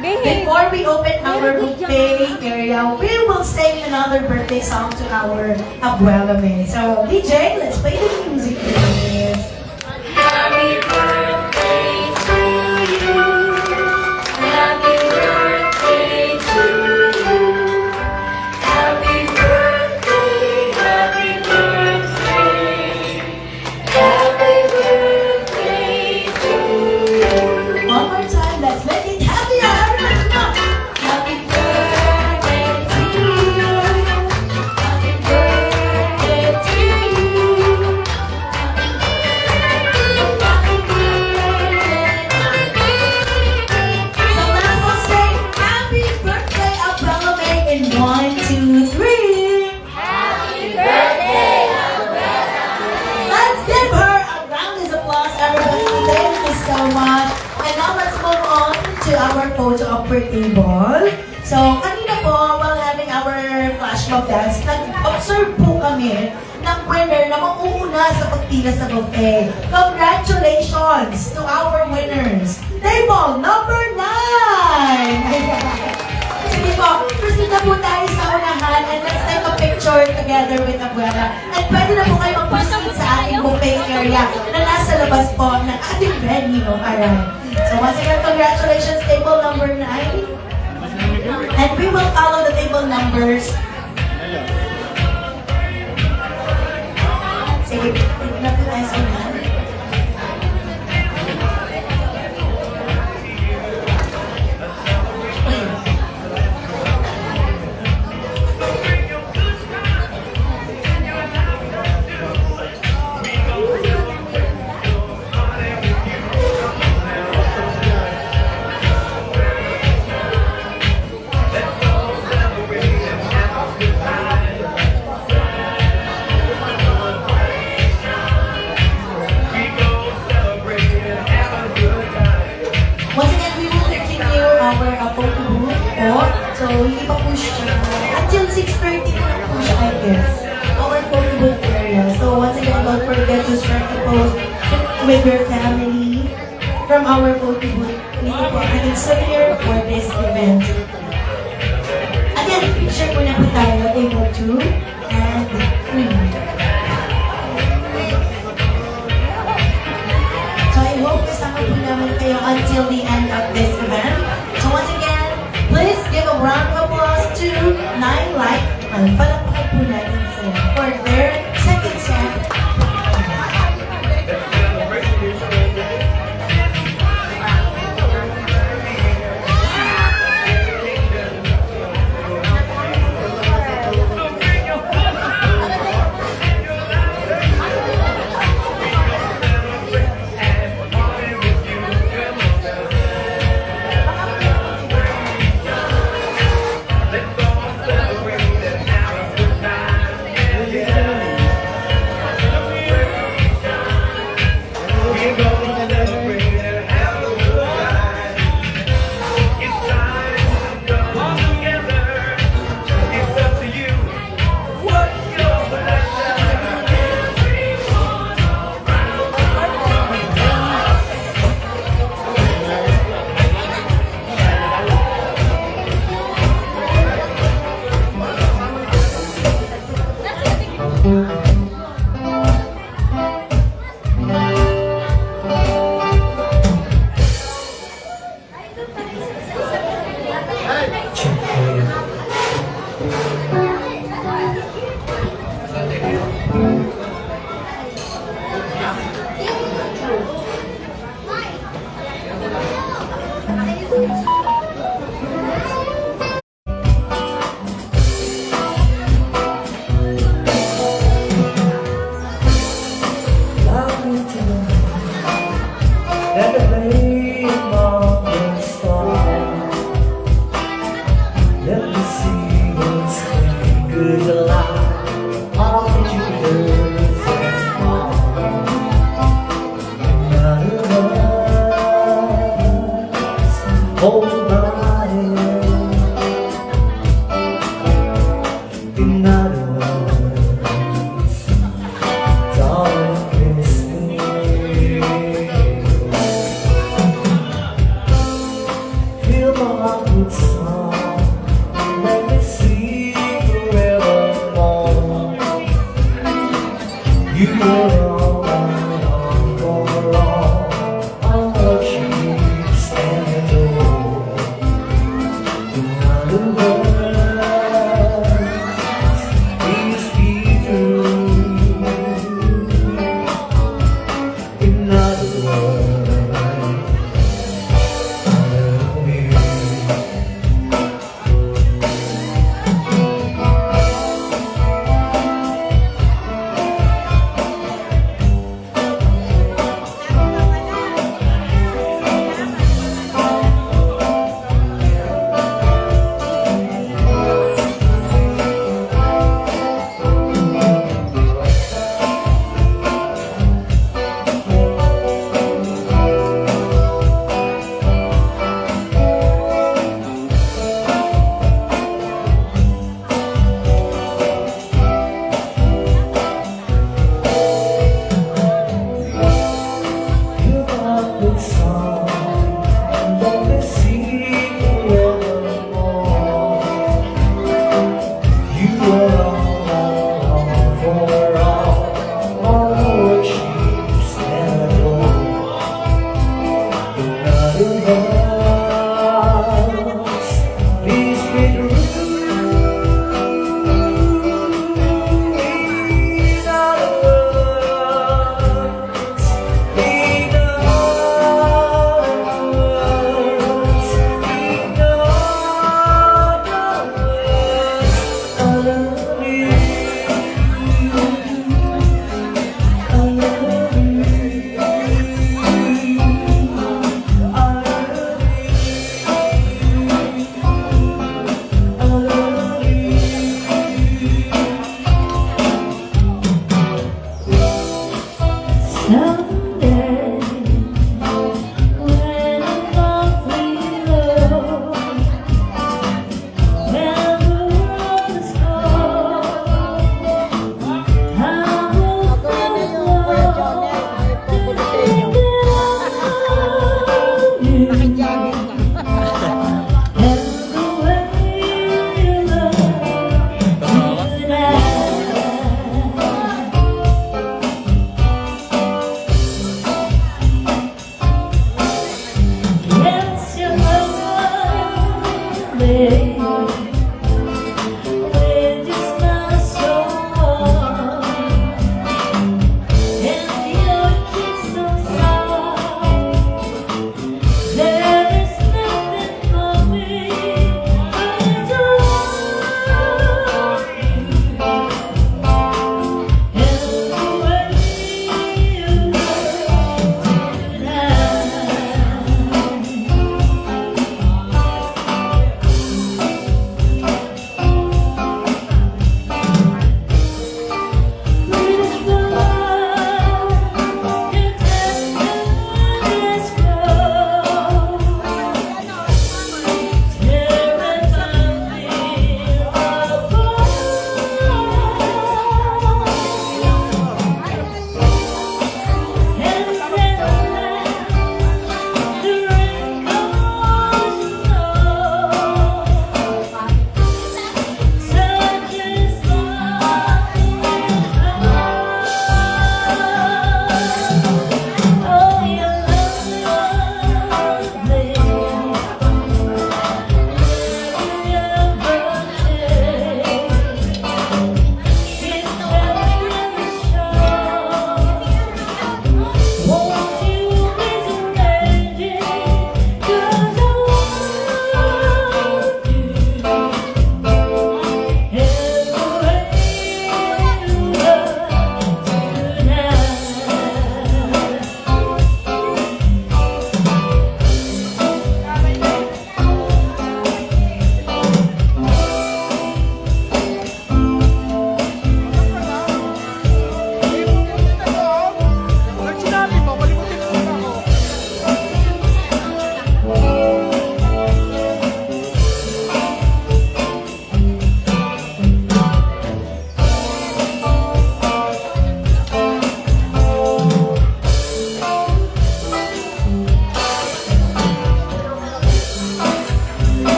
[SPEAKER 1] before we open our buffet area, we will sing another birthday song to our Abuela May. So, DJ, let's play the music, please.
[SPEAKER 2] Happy birthday to you. Happy birthday to you. Happy birthday, happy birthday. Happy birthday to you.
[SPEAKER 1] One more time, let's make it happier. Everybody come.
[SPEAKER 2] Happy birthday to you. Happy birthday to you.
[SPEAKER 1] So let's all say happy birthday, Abuela May in 1, 2, 3.
[SPEAKER 2] Happy birthday,
[SPEAKER 1] Let's give her a round of applause, everybody. Thank you so much. And now let's move on to our photo birthday ball. So, kanina po, while having our flash mob dance, nag-observe po kami ng winner na mauuna sa pagpila sa buffet. Congratulations to our winners. Table number 9! Sige po, proceed na po tayo sa unahan and let's take a picture together with Abuela. At pwede na po kayo mag-proceed sa ating buffet area na nasa labas po ng ating venue. Alright. So once again, congratulations, table number 9. And we will follow the table numbers. Sige, tignan na po tayo sa unahan. Once again, we will continue our photo booth po. So, hindi pa po siya. Until 6:30 na po siya, I guess. Our photo booth area. So, once again, don't forget to strike a pose with your family from our photo booth. Dito po ang ating souvenir for this event. Again, picture muna po tayo. Table 2 and 3. So I hope kasama po namin kayo until the end of this event. So once again, please give a round of applause to 9 Life. Palakpakan po natin sila for their second song.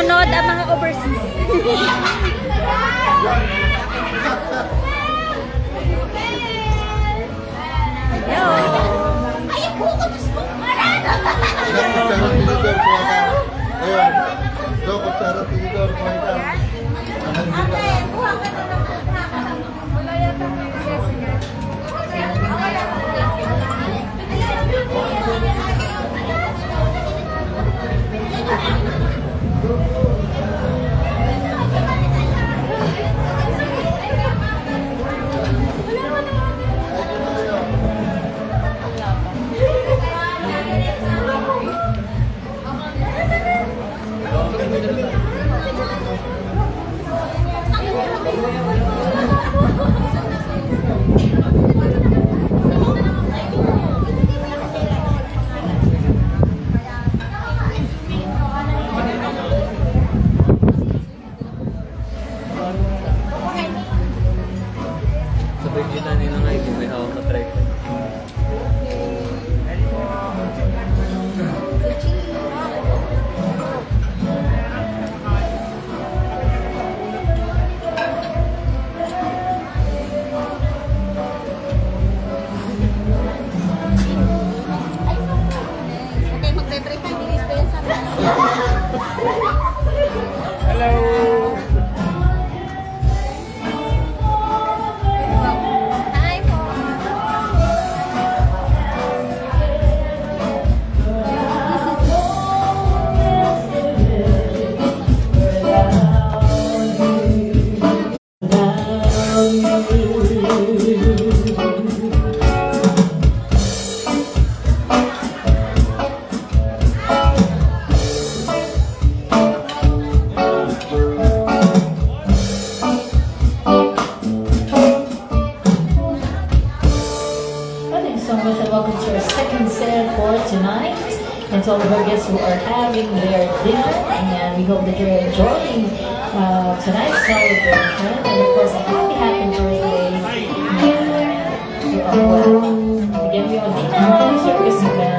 [SPEAKER 3] manonood ang mga overseas. Hello.
[SPEAKER 10] Ayun. Go, kutsara, tinidor, kumain ka.
[SPEAKER 11] Sabay kita nila nga ito, may hawak na tripod.
[SPEAKER 3] Okay, magpe-break tayo. Bilis pa yan sa Hi po.
[SPEAKER 12] Well, thank you so much and welcome to our second set for tonight. And to all of our guests who are having their dinner. And we hope that you're enjoying tonight's celebration. And of course, a happy birthday to our Bigyan niyo ang dinner, Sir Isabel.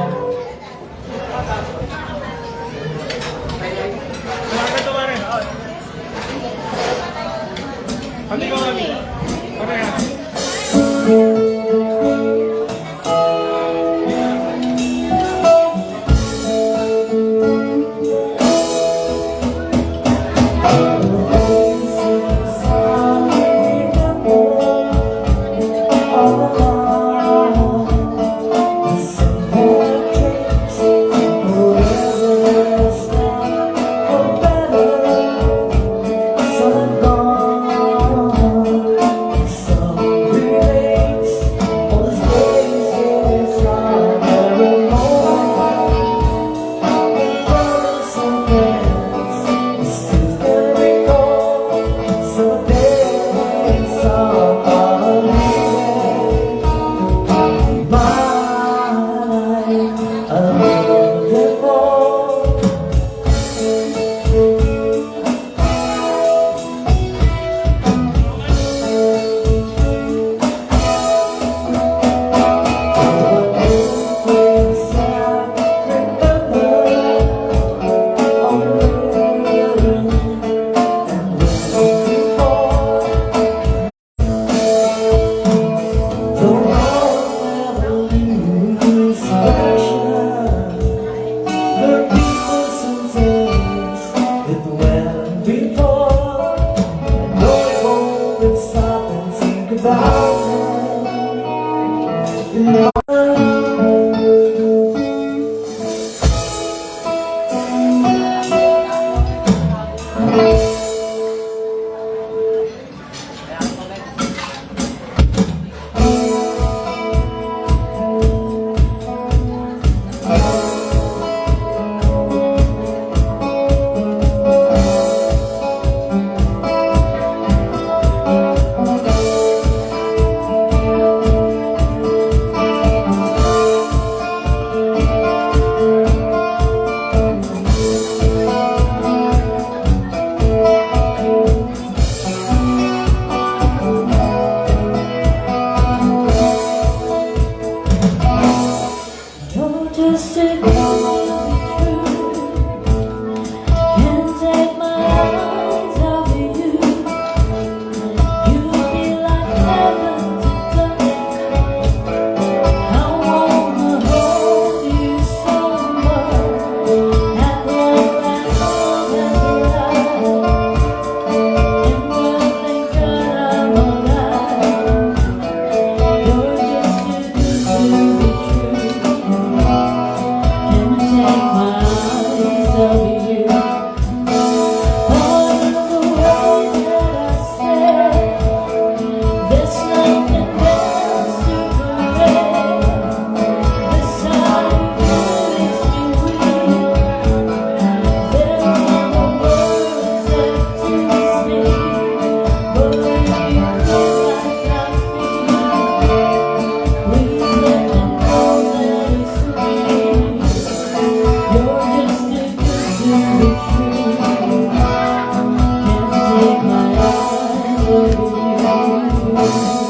[SPEAKER 12] Thank you.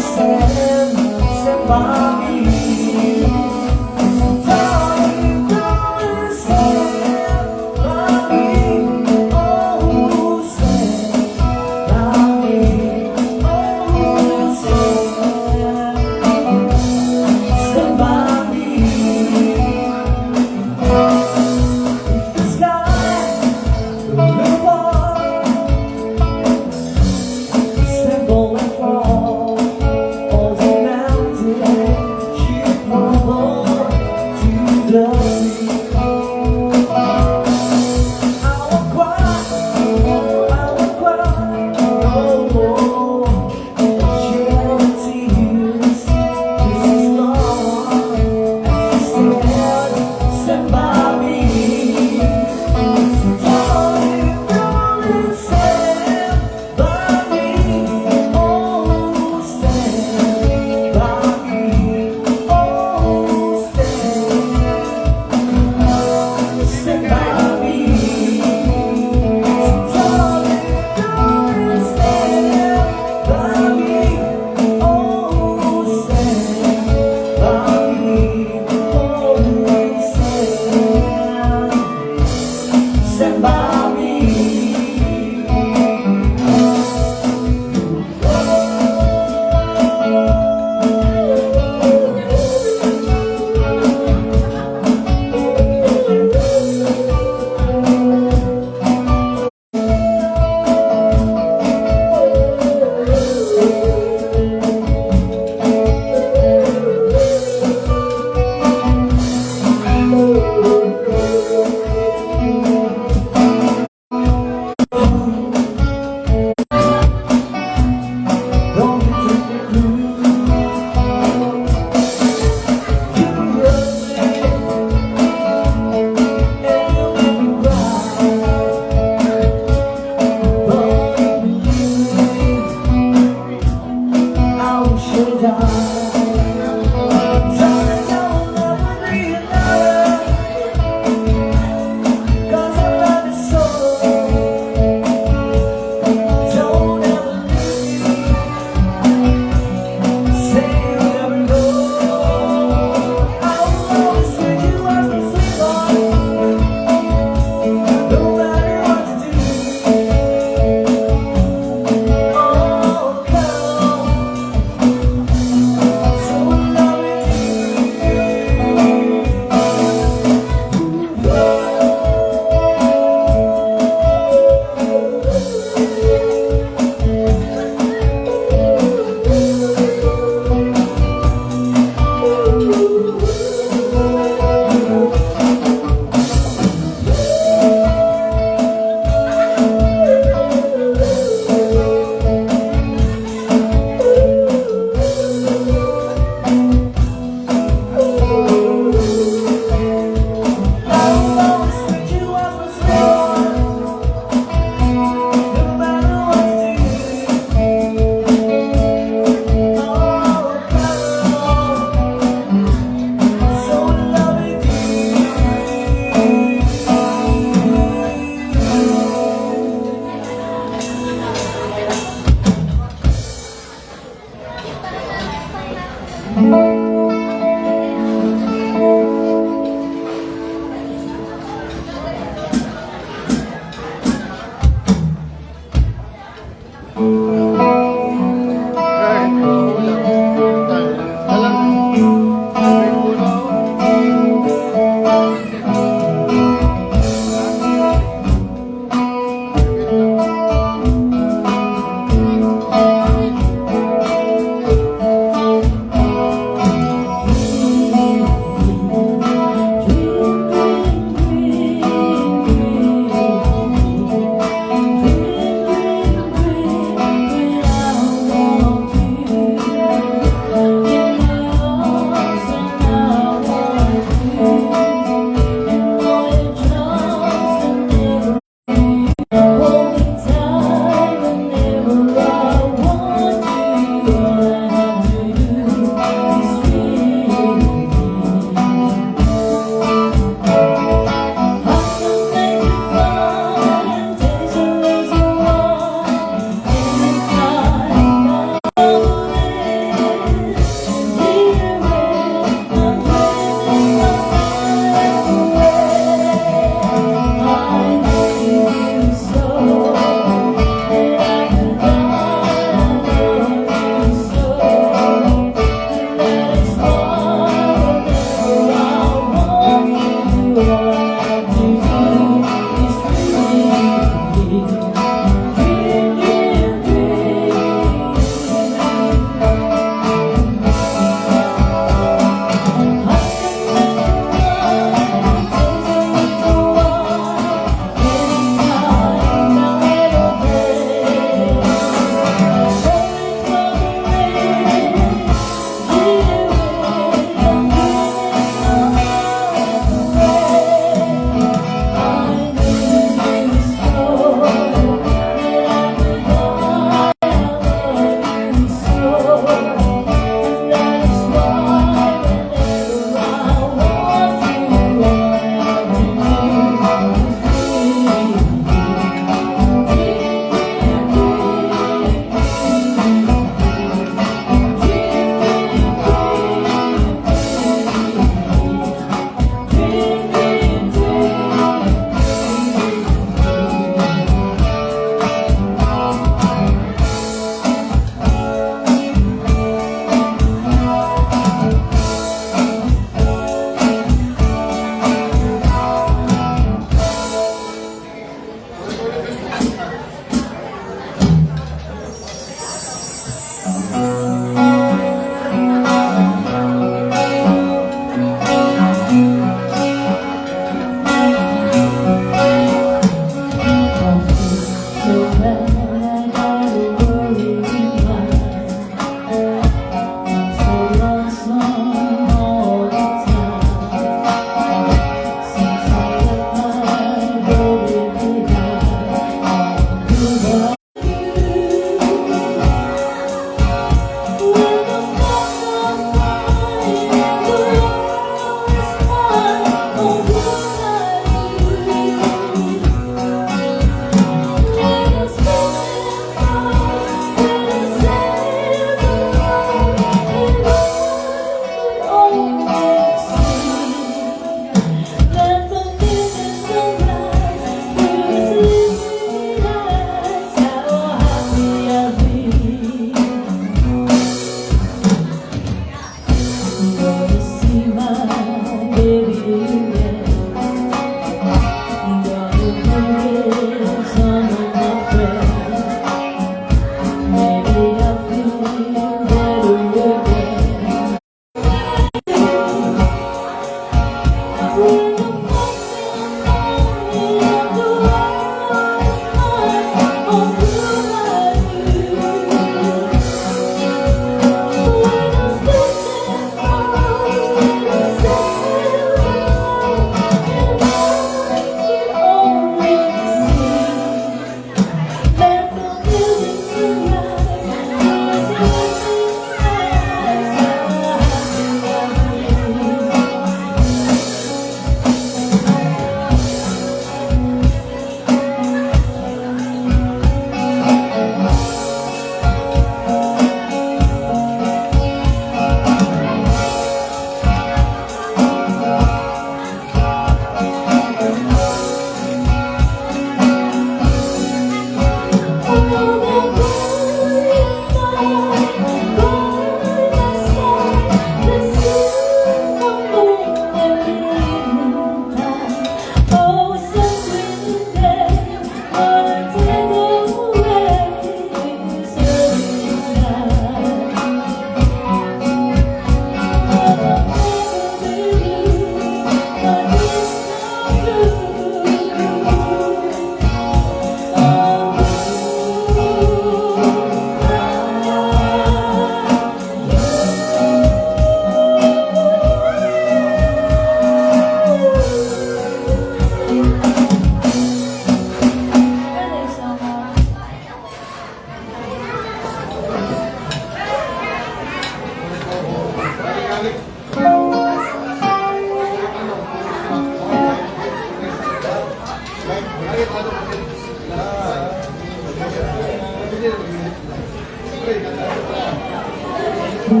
[SPEAKER 12] So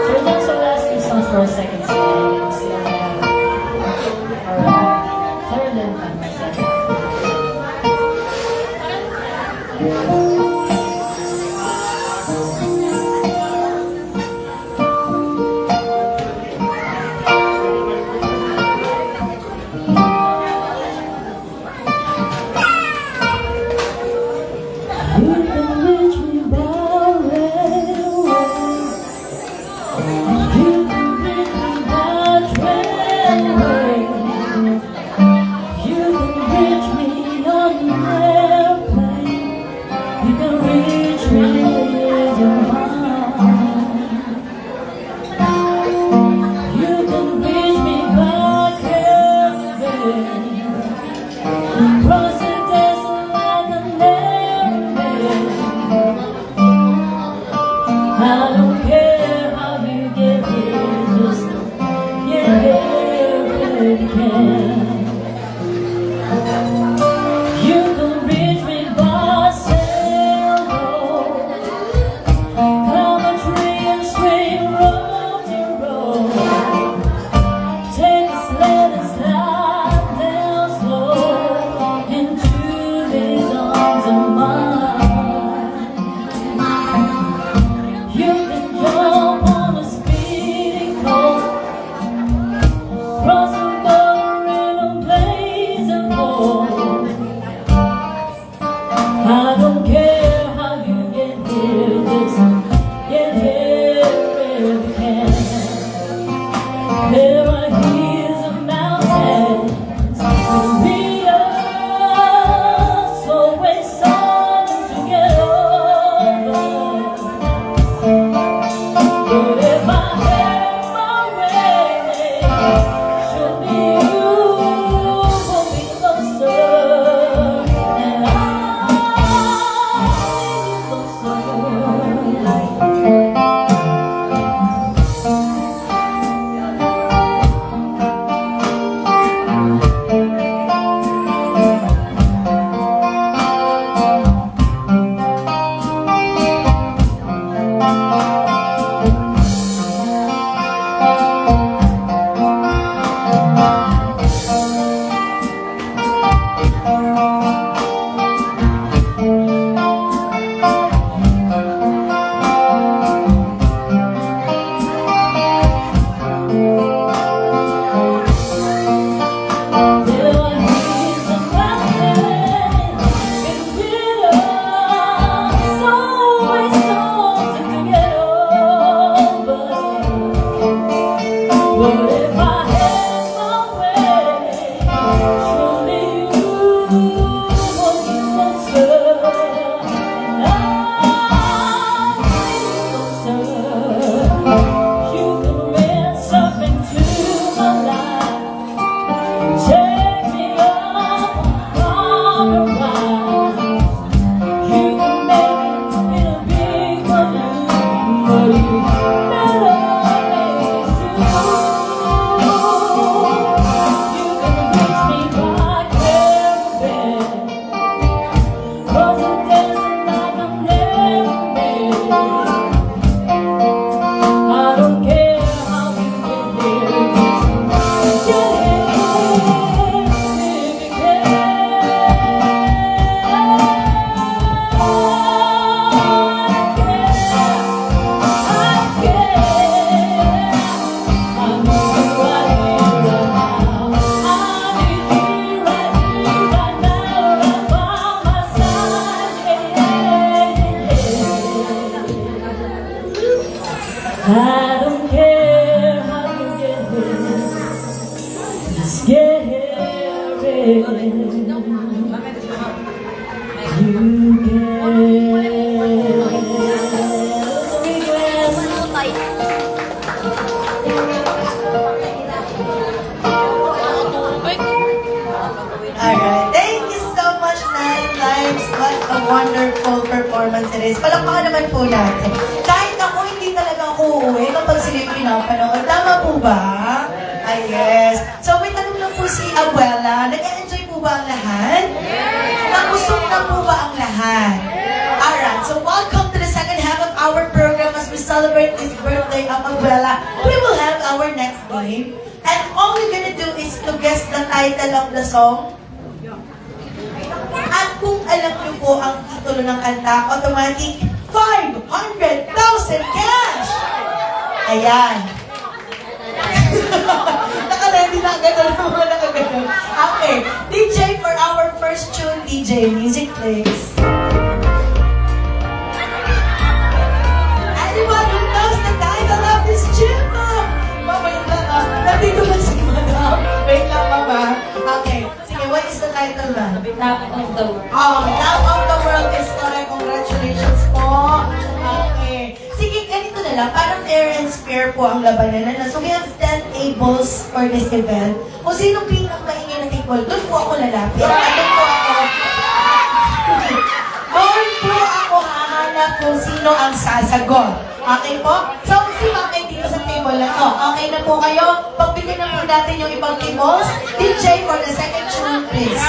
[SPEAKER 12] we're just last two songs for a second set. And still have our third and final set. You can reach me by railway. You can reach me by trailway. You can reach me on an airplane. You can reach me with your mind. You can reach me by caravan. Cross the desert like an airplane. I don't care how you get here, just get here if you can. You can reach me by sailboat, climb a tree and swing road to road. Take a sled and slide down slow into these arms of mine. You can jump on a speeding coat, cross the border in a blazing boat. I don't care how you get here, just get here if you can. There are hills and mountains and rivers, always something to get over. But if I have my way, surely you will be closer, and I'll be closer.
[SPEAKER 1] wonderful performance it is. Palakpakan naman po natin. Kahit ako, hindi talaga ako uuwi kapag sila yung pinapanood. Tama po ba? Ay, yes. So, may tanong lang po si Abuela. Nag-enjoy po ba ang lahat? Nabusog na po ba ang lahat? Alright, so welcome to the second half of our program as we celebrate this birthday of Abuela. We will have our next game. And all we're gonna do is to guess the title of the song. At kung alam niyo po ang titulo ng kanta, automatic 500,000 cash! Ayan. Naka-ready na agad ang mga nakagano'n. Okay, DJ for our first tune, DJ. Music please. Anyone who knows the title of this tune? Mamaya lang, nandito ba si Madam? Wait lang, Mama. Okay, sige, what is the title ba?
[SPEAKER 5] Top of the world.
[SPEAKER 1] Oh, Top of the World is correct. Congratulations po. Okay. Sige, ganito na lang. Parang fair and square po ang labanan na. So, we have 10 tables for this event. Kung sino pinakamaingay na table, doon po ako lalapit. Doon po ako hahanap kung sino ang sasagot. Okay po? So, si Mami dito sa table na to. Okay na po kayo? Pagbigyan na po natin yung ibang tables. DJ for the second tune, please.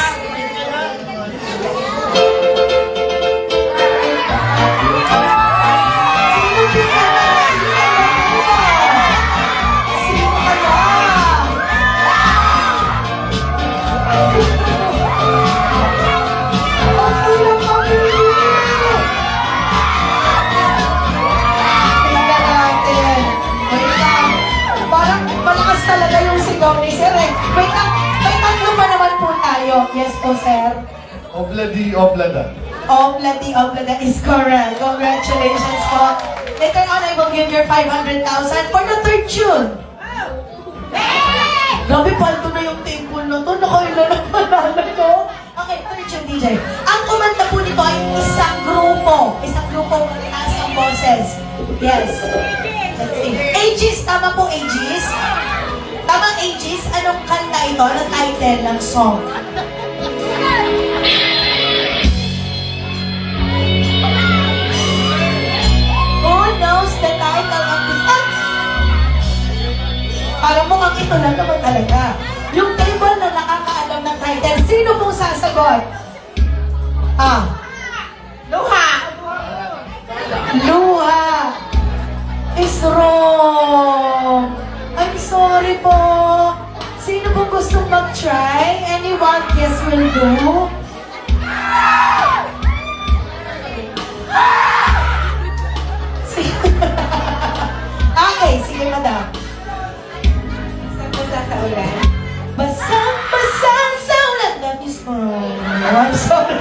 [SPEAKER 1] Talaga yung sigaw ni Sir eh. Wait lang, may tatlo pa naman po tayo. Yes po, Sir.
[SPEAKER 10] Obladi, oblada.
[SPEAKER 1] Obladi, oblada is correct. Congratulations po. Later on, I will give your 500,000 for the third tune. Grabe, palto na yung table na to. Nakailan na panalo to. Okay, third tune, DJ. Ang kumanta po nito ay isang grupo. Isang grupo ng taas ng boses. Yes. Let's see. Aegis, tama po, Aegis. Tama, Aegis. Anong kanta ito? Anong title ng song? Who knows the title of this? Parang mukhang ito lang naman talaga. Yung table na nakakaalam ng title, sino pong sasagot? Luha! Luha! Is wrong! I'm sorry po. Sino pong gustong mag-try? Anyone guess will do? Okay, sige madam.
[SPEAKER 8] Basta sa ulan.
[SPEAKER 1] Basang-basa sa ulan na mismo. I'm sorry.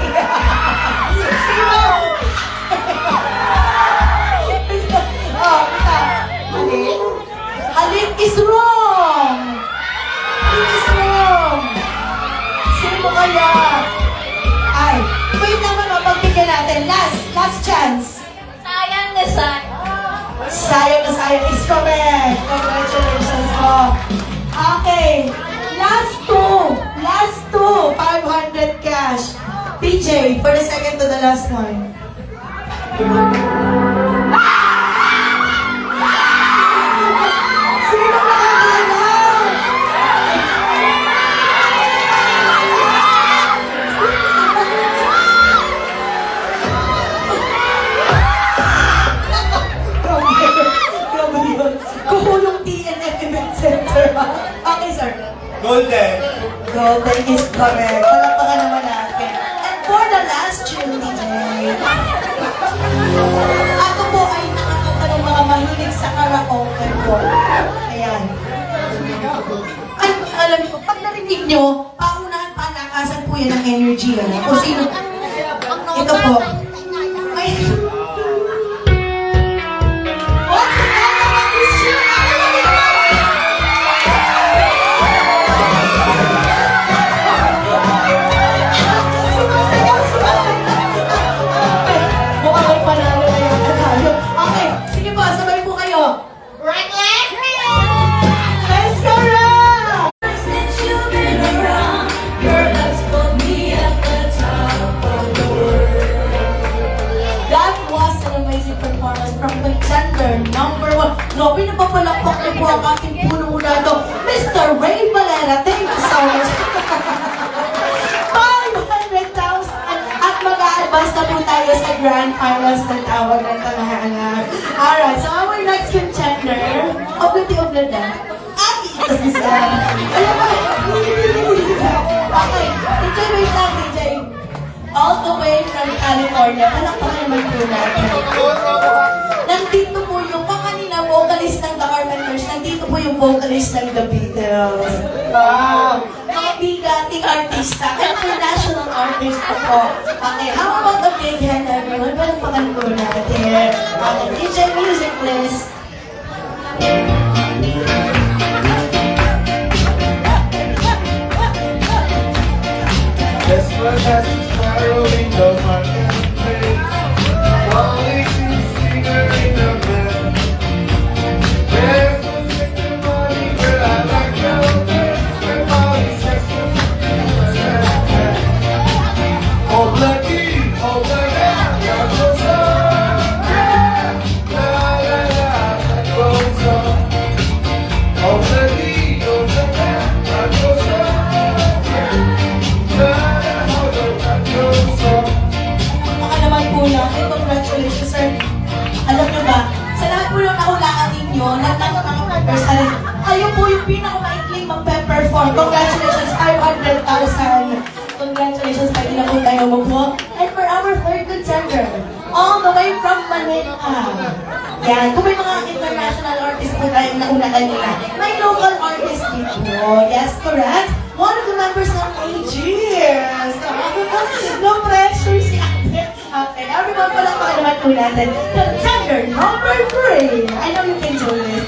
[SPEAKER 1] Halik is wrong. Halik is wrong. Sino kaya? Ay, wait lang mga pagbigyan natin. Last chance.
[SPEAKER 5] Sayang na sayang.
[SPEAKER 1] Sayang na sayang is correct. Congratulations po. Okay. Last two. 500 cash. PJ, for the second to the last one. Sino nakakaalam? Grabe yun. Kukulong TNF Event Center. Okay, sir.
[SPEAKER 4] Golden.
[SPEAKER 1] Golden is correct. Palakpakan naman natin. And for the last tune, DJ, ako po ay nakakanta ng mga mahilig sa karaoke po. Ayan. Ay, alam niyo, pag narinig niyo, paunahan palakasan po yan ng energy. Ano? Kung sino, ito po. Ay, what's the title of this tune? Mukhang may panalo na yung tayo. Okay, sige po, sabay po kayo.
[SPEAKER 5] Reckless!
[SPEAKER 1] Let's go round!
[SPEAKER 5] Since you've been around, your love's put me at the top of the world.
[SPEAKER 1] grand finals ng tawag ng tamahanan. Alright, so our next contender, obladi-oblada. Aki! Kasi sa... Alam mo, okay, DJ, wait lang, DJ. All the way from California, palakpakan naman po natin. Nandito po yung kanina vocalist ng The Carpenters, nandito po yung vocalist ng The Beatles. Wow! Mga bigating artista, international artist po. Okay, how about a big hand everyone? Palakpakan po natin. Okay, DJ music please.
[SPEAKER 10] Yes, my best is spiraling the marketplace. Falling to singer in the bed. There's no sex to money, but I like your face. My body's sex to oh, bloody, that goes on. Yeah, la la la, that goes on. Oh, bloody, that goes on.
[SPEAKER 1] Baka naman po natin, congratulations sir. Alam nyo ba, sa lahat po ng nahulaan ninyo, kayo po yung pinakamaikling magpe-perform. Congratulations, 500,000. Congratulations, pwede na po tayo magpo. And for our third contender, all the way from Manila. Yan, kung may mga international artists po tayong nauna kanina, may local artist dito. Yes, correct? One of the members ng AGs. No pressure si ate. Okay, everyone pala pa naman po natin. Contender number 3. I know you can do this.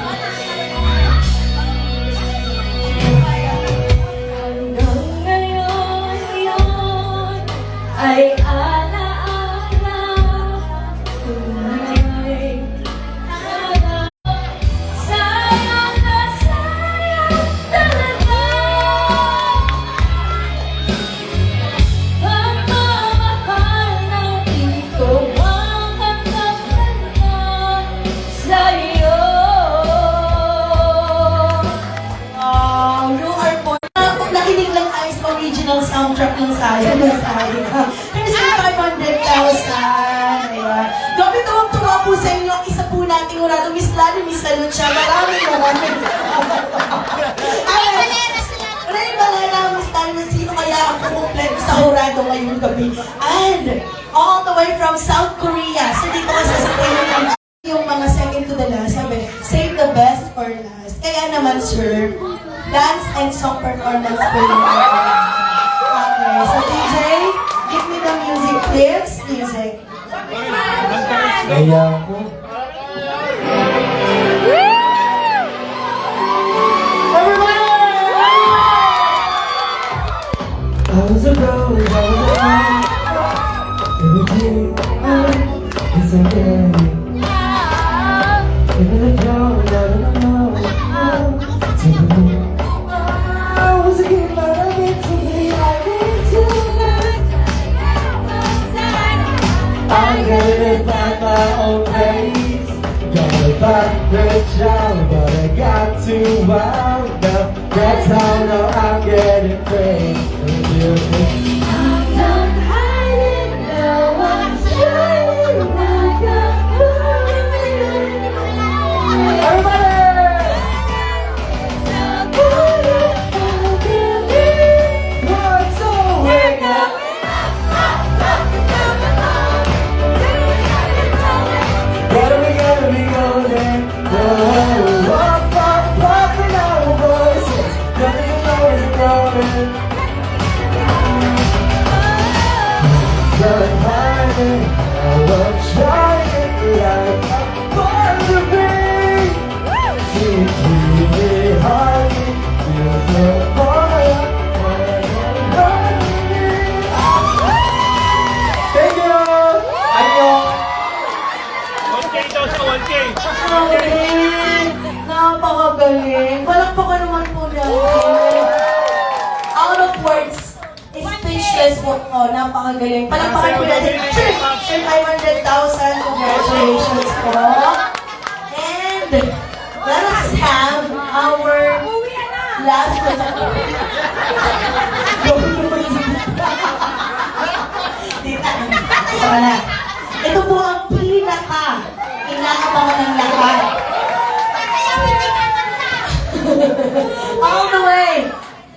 [SPEAKER 2] Hanggang ngayon yun ay alaala tunay. Sayang na sayang talaga pagmamahal natin ko ang hanggang sa'yo.
[SPEAKER 1] You are born. Nakinig lang tayo sa original soundtrack ng Sayang na Sayang. Here's your 500,000. Ayan. Gabi tuwang-tuwa po sa inyo. Ang isa po nating urado, Miss Lani, Miss Salucha. Maraming. Ray Valera, Miss Lani, sino kaya ang kumpleto sa urado ngayong gabi? And all the way from South Korea. So dito ka sa Spain yung mga second to the last. Sabi, save the best for last. Kaya naman, sir, dance and song performance po yung okay, so DJ, give me the music, please. Music.
[SPEAKER 10] Kaya ako. I was a rose, I was a man. Everything is okay. Even the joke, I don't know. I was a kid, but I need to be, I need to I'm gonna find my own place. Gonna find the job, but I got too wound up. That's how now I'm getting paid.
[SPEAKER 2] I'm done hiding, now I'm shining like a
[SPEAKER 1] Napakagaling! Napakagaling! Palakpakan naman po natin. Out of words, speechless po. Oh, napakagaling. Palakpakan po natin. Sir, 500,000. Congratulations po. And let us have our last Tita, ito ka na. Ito po ang inaabangan ng lahat. All the way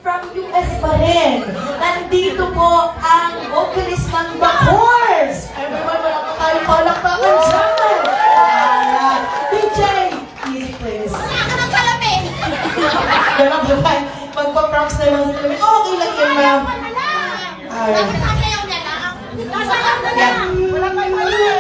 [SPEAKER 1] from US pa rin. Nandito po ang vocalist ng The Horse. Everyone, wala pa tayo palakpakan dyan. DJ, music please.
[SPEAKER 3] Wala ka ng salamin!
[SPEAKER 1] Wala ba tayo? Magpa-props na lang sila. Okay lang yun, ma'am. Alright.
[SPEAKER 3] Sasayaw niya lang. Sasayaw na lang.
[SPEAKER 1] Wala pa yun.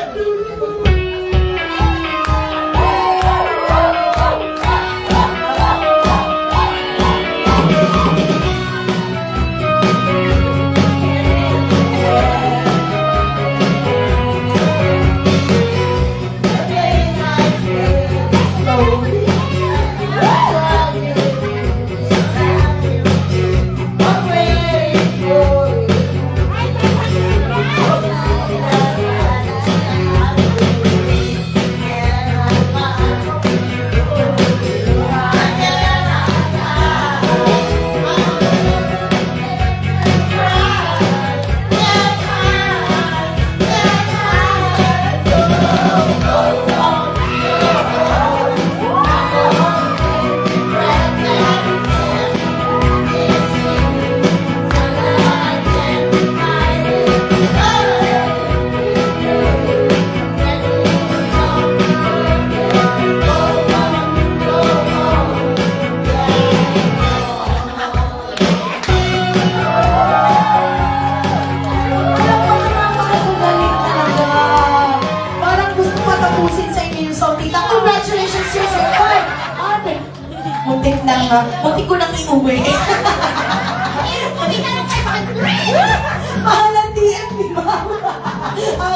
[SPEAKER 1] Muntik ko nang iuwi.
[SPEAKER 3] Hindi ka lang kayo makag-grade!
[SPEAKER 1] Mahal ang DM, di ba?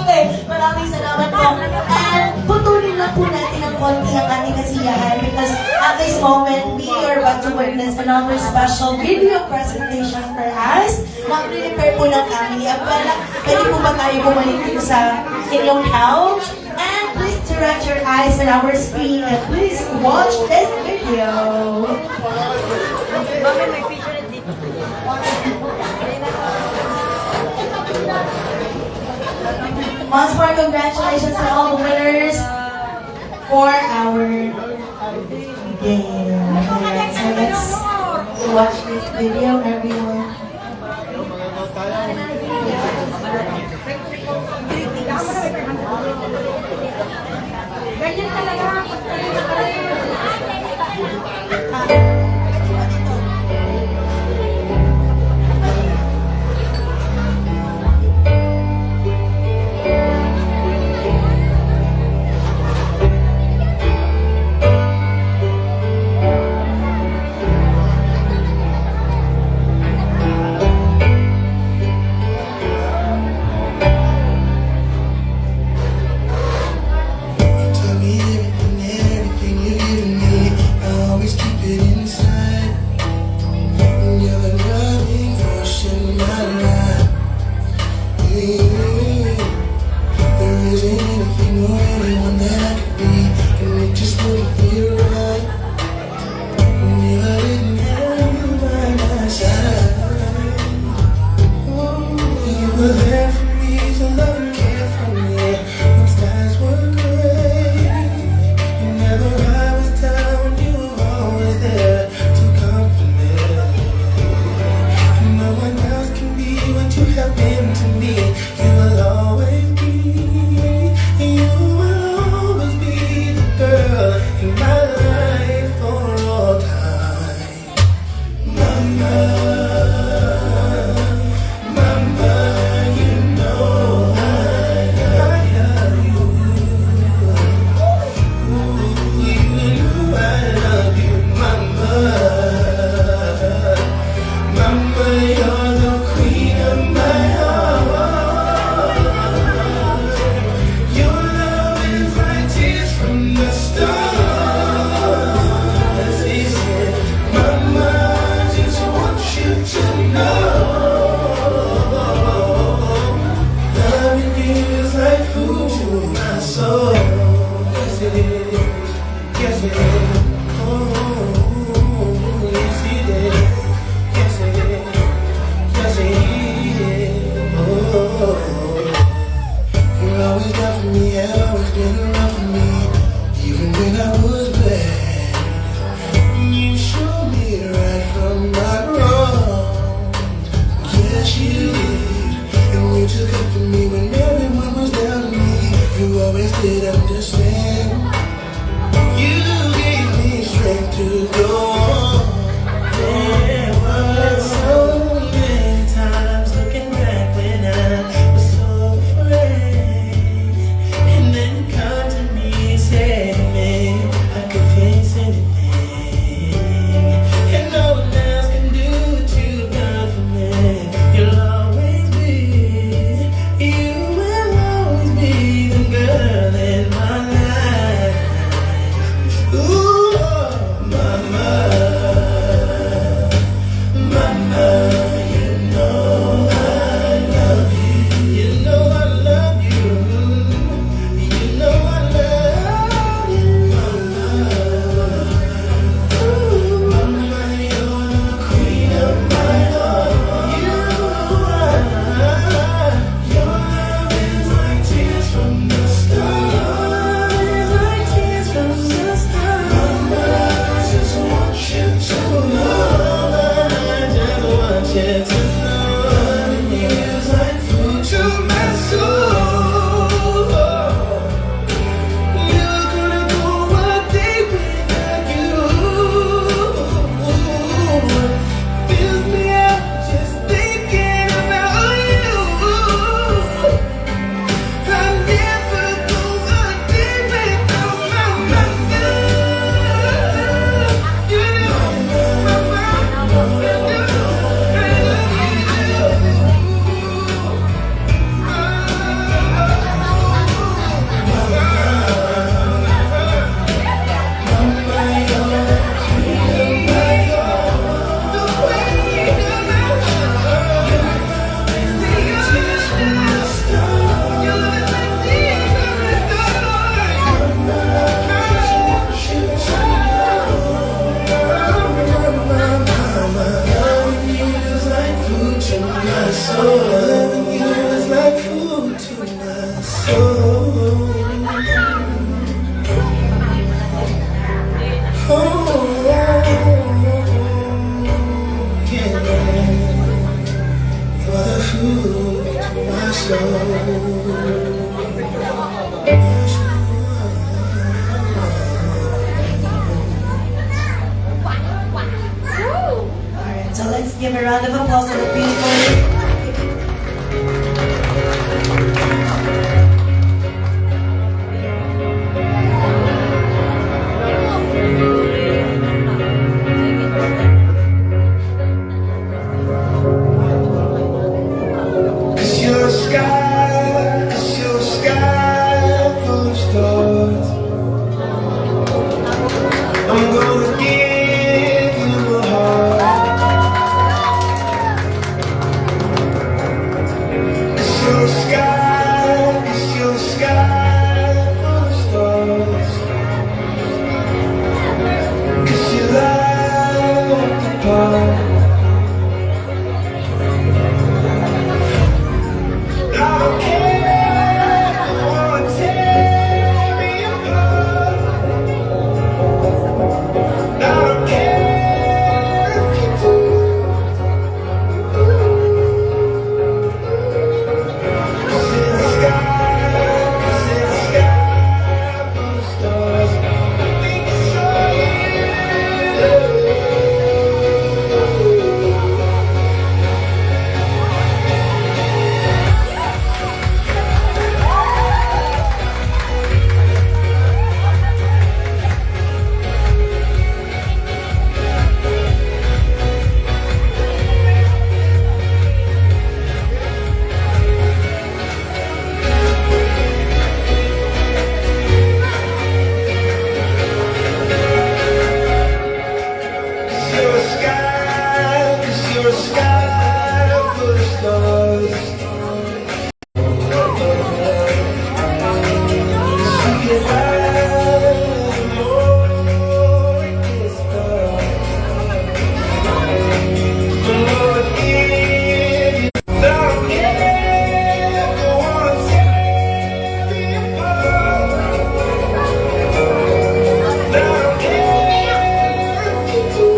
[SPEAKER 1] Okay, maraming salamat po. And putulin lang po natin ng konti ang ating kasiyahan because at this moment, we are about to witness another special video presentation for us na prepare po ng family. Abala, pwede po ba tayo bumalik dito sa inyong couch? And please direct your eyes on our screen and please watch this video. Once more, congratulations to all the winners for our game. Alright, so let's watch this video, everyone.
[SPEAKER 7] Ganyan talaga.
[SPEAKER 10] Tell me everything you took up for me when everyone was down to me. You always did understand. You gave me strength to go on. There were so many times looking back when I was so afraid. And then come to me, say to me, I could face anything. And no one else can do what you've done for me. You'll always be, you will always be the girl in my life. Ooh, mama, mama, you know I love you. You know I love you. You know I love you, mama. Ooh, mama, you're the queen of my heart. Your love is like tears from the stars. Is like tears from the stars. Mama, I just want you to know. I just want you to know. Loving you is like food to my soul. You're gonna go a day without you. Fills me up just thinking about you. I never go a day without my mama. You know, mama, you know, I love you. Loving you is like food to my soul. Oh, yeah. You're the food to my soul.
[SPEAKER 1] Alright, so let's give a round of applause to the beautiful.
[SPEAKER 10] Cause you're a sky full of stars. I'm gonna give you a heart. Cause you're a sky full of stars. Cause you light the path. I don't care if you wanna tear me apart. I don't care if you do. 'Cause in the sky full of stars, I think it's all you. You're a sky full of stars. See it light the morning star. The Lord give you. I don't care if you wanna tear me apart. I don't care if you do.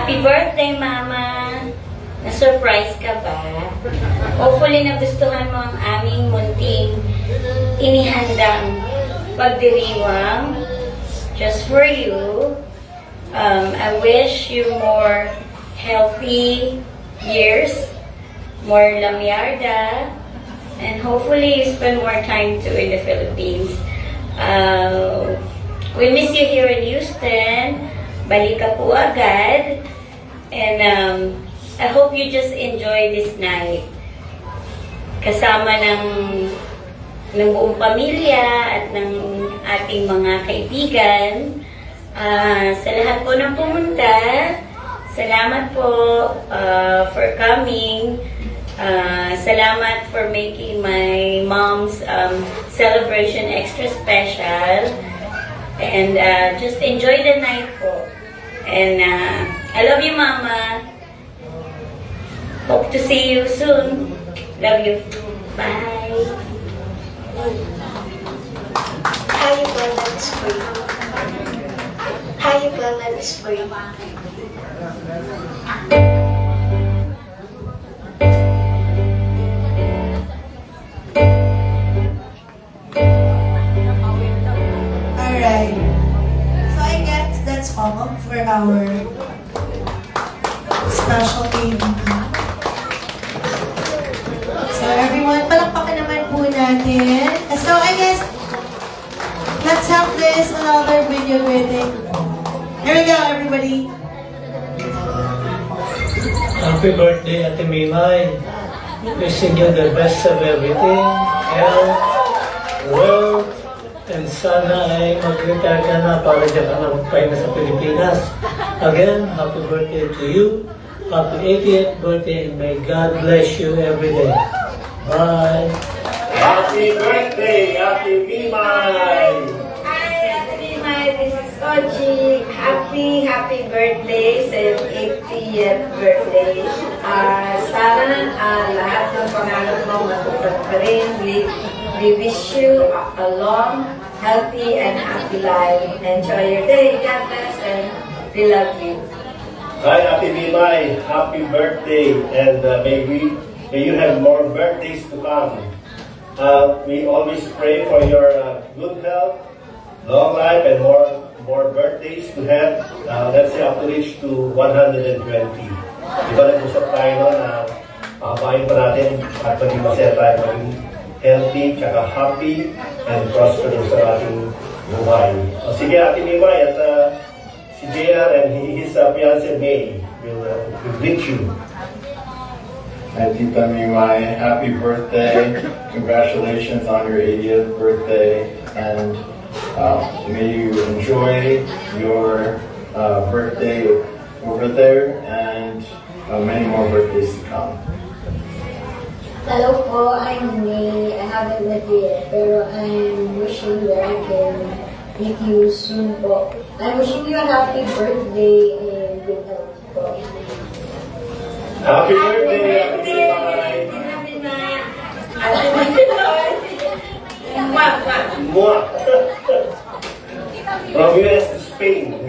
[SPEAKER 5] Happy birthday, Mama! Na-surprise ka ba? Hopefully nagustuhan mo ang aming munting inihandang pagdiriwang just for you. I wish you more healthy years, more lamyarda, and hopefully you spend more time too in the Philippines. We miss you here in Houston. Balik ka po agad. And I hope you just enjoy this night. Kasama ng buong pamilya at ng ating mga kaibigan. Sa lahat po ng pumunta, salamat po for coming. Salamat for making my mom's celebration extra special. And just enjoy the night po. And I love you, Mama. Hope to see you soon. Love you. Bye.
[SPEAKER 2] How you plan that is for you? How you plan that is for you?
[SPEAKER 1] Alright. So I guess that's all for our special ABP. So everyone, palakpakan naman po natin. So I guess, let's have this another video greeting. Here we go, everybody.
[SPEAKER 13] Happy birthday, Ate Mimay. Wishing you the best of everything. Health, wealth, and sana ay mag-retire ka na para dyan ka na magpahinga sa Pilipinas. Again, happy birthday to you. Happy 80th birthday and may God bless you every day. Bye.
[SPEAKER 10] Happy birthday, Ate Mimay!
[SPEAKER 7] Hi, Ate Mimay. This is Sochi. Happy birthday sa 80th birthday. Sana lahat ng pangarap mo matupad pa rin. We wish you a long, healthy, and happy life. Enjoy your day. God bless and we love you.
[SPEAKER 10] Hi, Ate Mimay. Happy birthday, and may you have more birthdays to come. We always pray for your good health, long life, and more birthdays to have. Let's say up to reach to 120. Diba nag-usap tayo no, na pakapain pa natin at maging masaya tayo, maging healthy, tsaka happy, and prosperous sa ating buhay. O sige, Ate Mimay, at si JR and his fiancé May will greet you.
[SPEAKER 14] Hi, Tita Mimay, happy birthday. Congratulations on your 80th birthday. And may you enjoy your birthday over there and many more birthdays to come.
[SPEAKER 2] Hello po, I'm May. I haven't met you yet, pero I'm wishing that I can meet you soon po. I'm wishing you a happy birthday and good health po.
[SPEAKER 10] Happy birthday, Ate Mimay! Mwah! From US to Spain.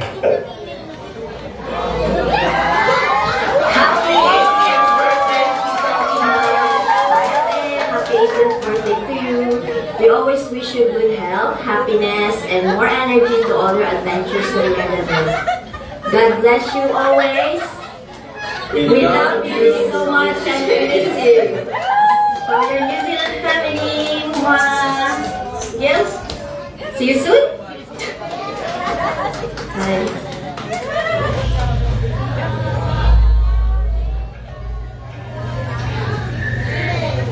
[SPEAKER 5] Happy 80th birthday to you. We always wish you good health, happiness, and more energy to all your adventures when you're adult. God bless you always. We love you so much and we miss you. From your New Zealand family, mwah. Yes? See you soon? Bye.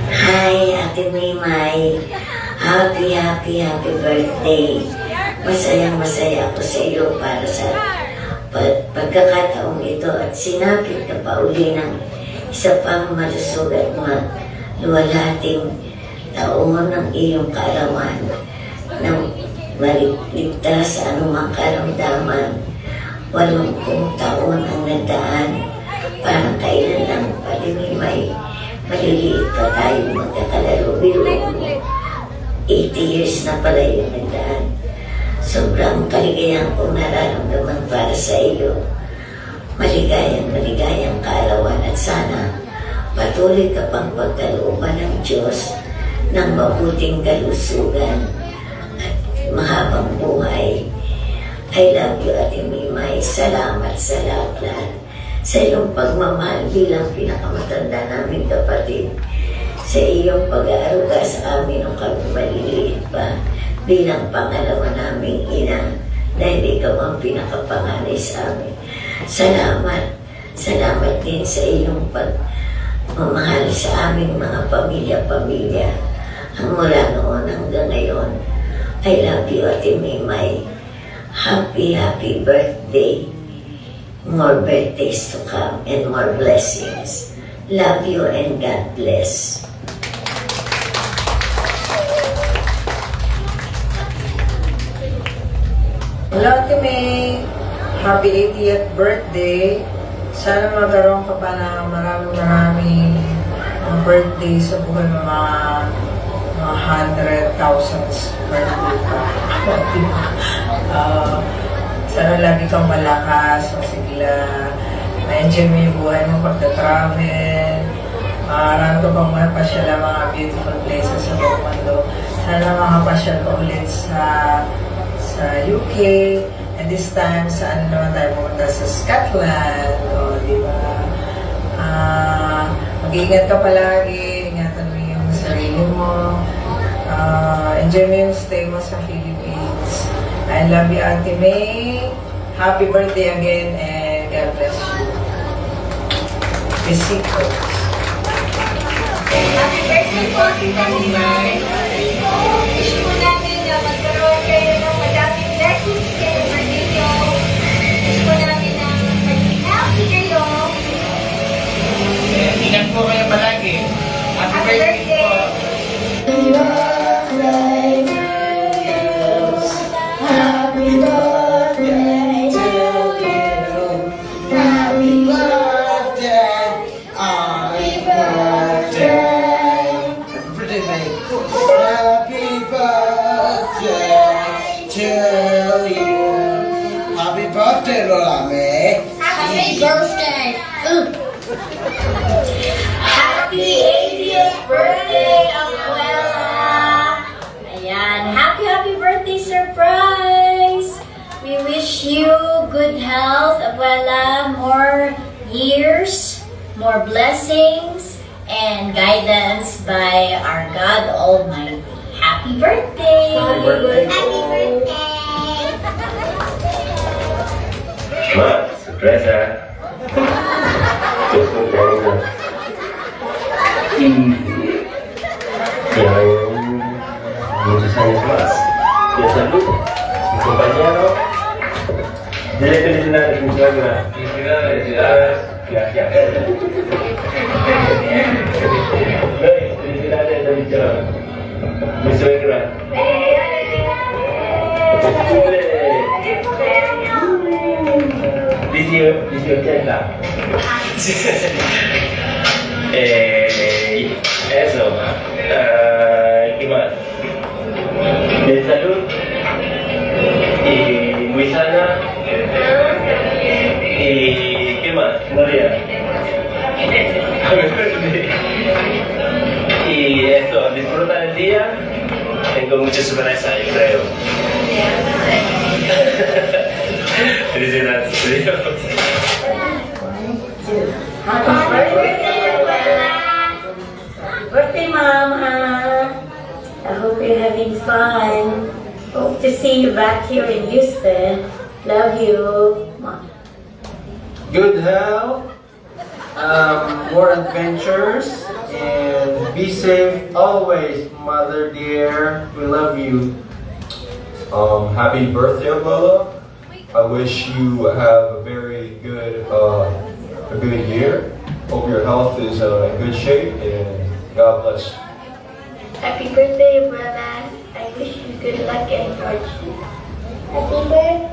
[SPEAKER 15] Hi, Ate Maymay. Happy birthday. Masaya ako sa iyo para sa pagkakataong ito at sinapit na pa uli ng isa pang malusog at luwalating taon ng iyong kaarawan nang maligtas sa anumang karamdaman. 80 taon ang nagdaan, parang kailan lang Palimimay. Maliliit pa tayo magkakalaro. Biro mo, 80 years na pala yung nagdaan. Sobrang kaligayahan kong nararamdaman para sa iyo. maligayang kaarawan at sana patuloy ka pang pagkalooban ng Diyos ng mabuting kalusugan at mahabang buhay. I love you, Ate Mimay. Salamat sa lahat sa iyong pagmamahal bilang pinakamatanda naming kapatid, sa iyong pag-aaruga sa amin nung kami maliliit pa, bilang pangalawa naming ina, dahil ikaw ang pinakapanganay sa amin. Salamat din sa iyong pagmamahal sa aming mga pamilya-pamilya, mula noon hanggang ngayon. I love you, Ate Mimay. Happy birthday. More birthdays to come and more blessings. Love you and God bless.
[SPEAKER 8] Hello, Ate May. Happy 80th birthday. Sana magkaroon ka pa ng maraming birthday sa buhay mo, mga 100,000 birthday pa. Sana lagi kang malakas, masigla, na-enjoy mo yung buhay mo pagta-travel. Marami ka pang mapasyal ang mga beautiful places sa buong mundo. Sana makapasyal ka ulit sa UK. And this time, saan naman tayo pumunta? Sa Scotland. O, di ba? Mag-iingat ka palagi. Ingatan mo yung sarili mo. Enjoy mo yung stay mo sa Philippines. I love you, Auntie May. Happy birthday again and God bless you. Besitos.
[SPEAKER 7] Happy birthday po, Tita Mimay. Wish po namin na magkaroon kayo ng madaming blessings kayo sa ninyo. Wish po namin na maging happy kayo.
[SPEAKER 4] Ingat po kayo palagi. Happy birthday po.
[SPEAKER 7] Happy birthday! Happy 80th birthday, Abuela! Ayan, happy birthday surprise! We wish you good health, Abuela, more years, more blessings, and guidance by our God Almighty. Happy birthday!
[SPEAKER 14] Happy birthday!
[SPEAKER 7] Happy birthday!
[SPEAKER 14] Ma, sorpresa. Gusto ko na. Yang muchos años más. De salud. Mi compañero. Dile felicidades, mi suegra. Felicidades. Gracias. Felicidades, mi suegra. Cumple 18. Eso. ¿Qué más? De salud. Y muy sana. ¿Y qué más? María. Y esto, disfruta el día. Tengo mucha sorpresa, yo creo. Felicidades.
[SPEAKER 15] Happy birthday, Abuela! Happy birthday, Mama! I hope you're having fun. Hope to see you back here in Houston. Love you. Mom.
[SPEAKER 16] Good health, more adventures, and be safe always, Mother dear. We love you.
[SPEAKER 17] Happy birthday, Abuela. I wish you have a very good, year. Hope your health is in good shape, and God bless.
[SPEAKER 15] Happy birthday, Abuela. I wish you good luck and fortune.
[SPEAKER 2] Happy birthday,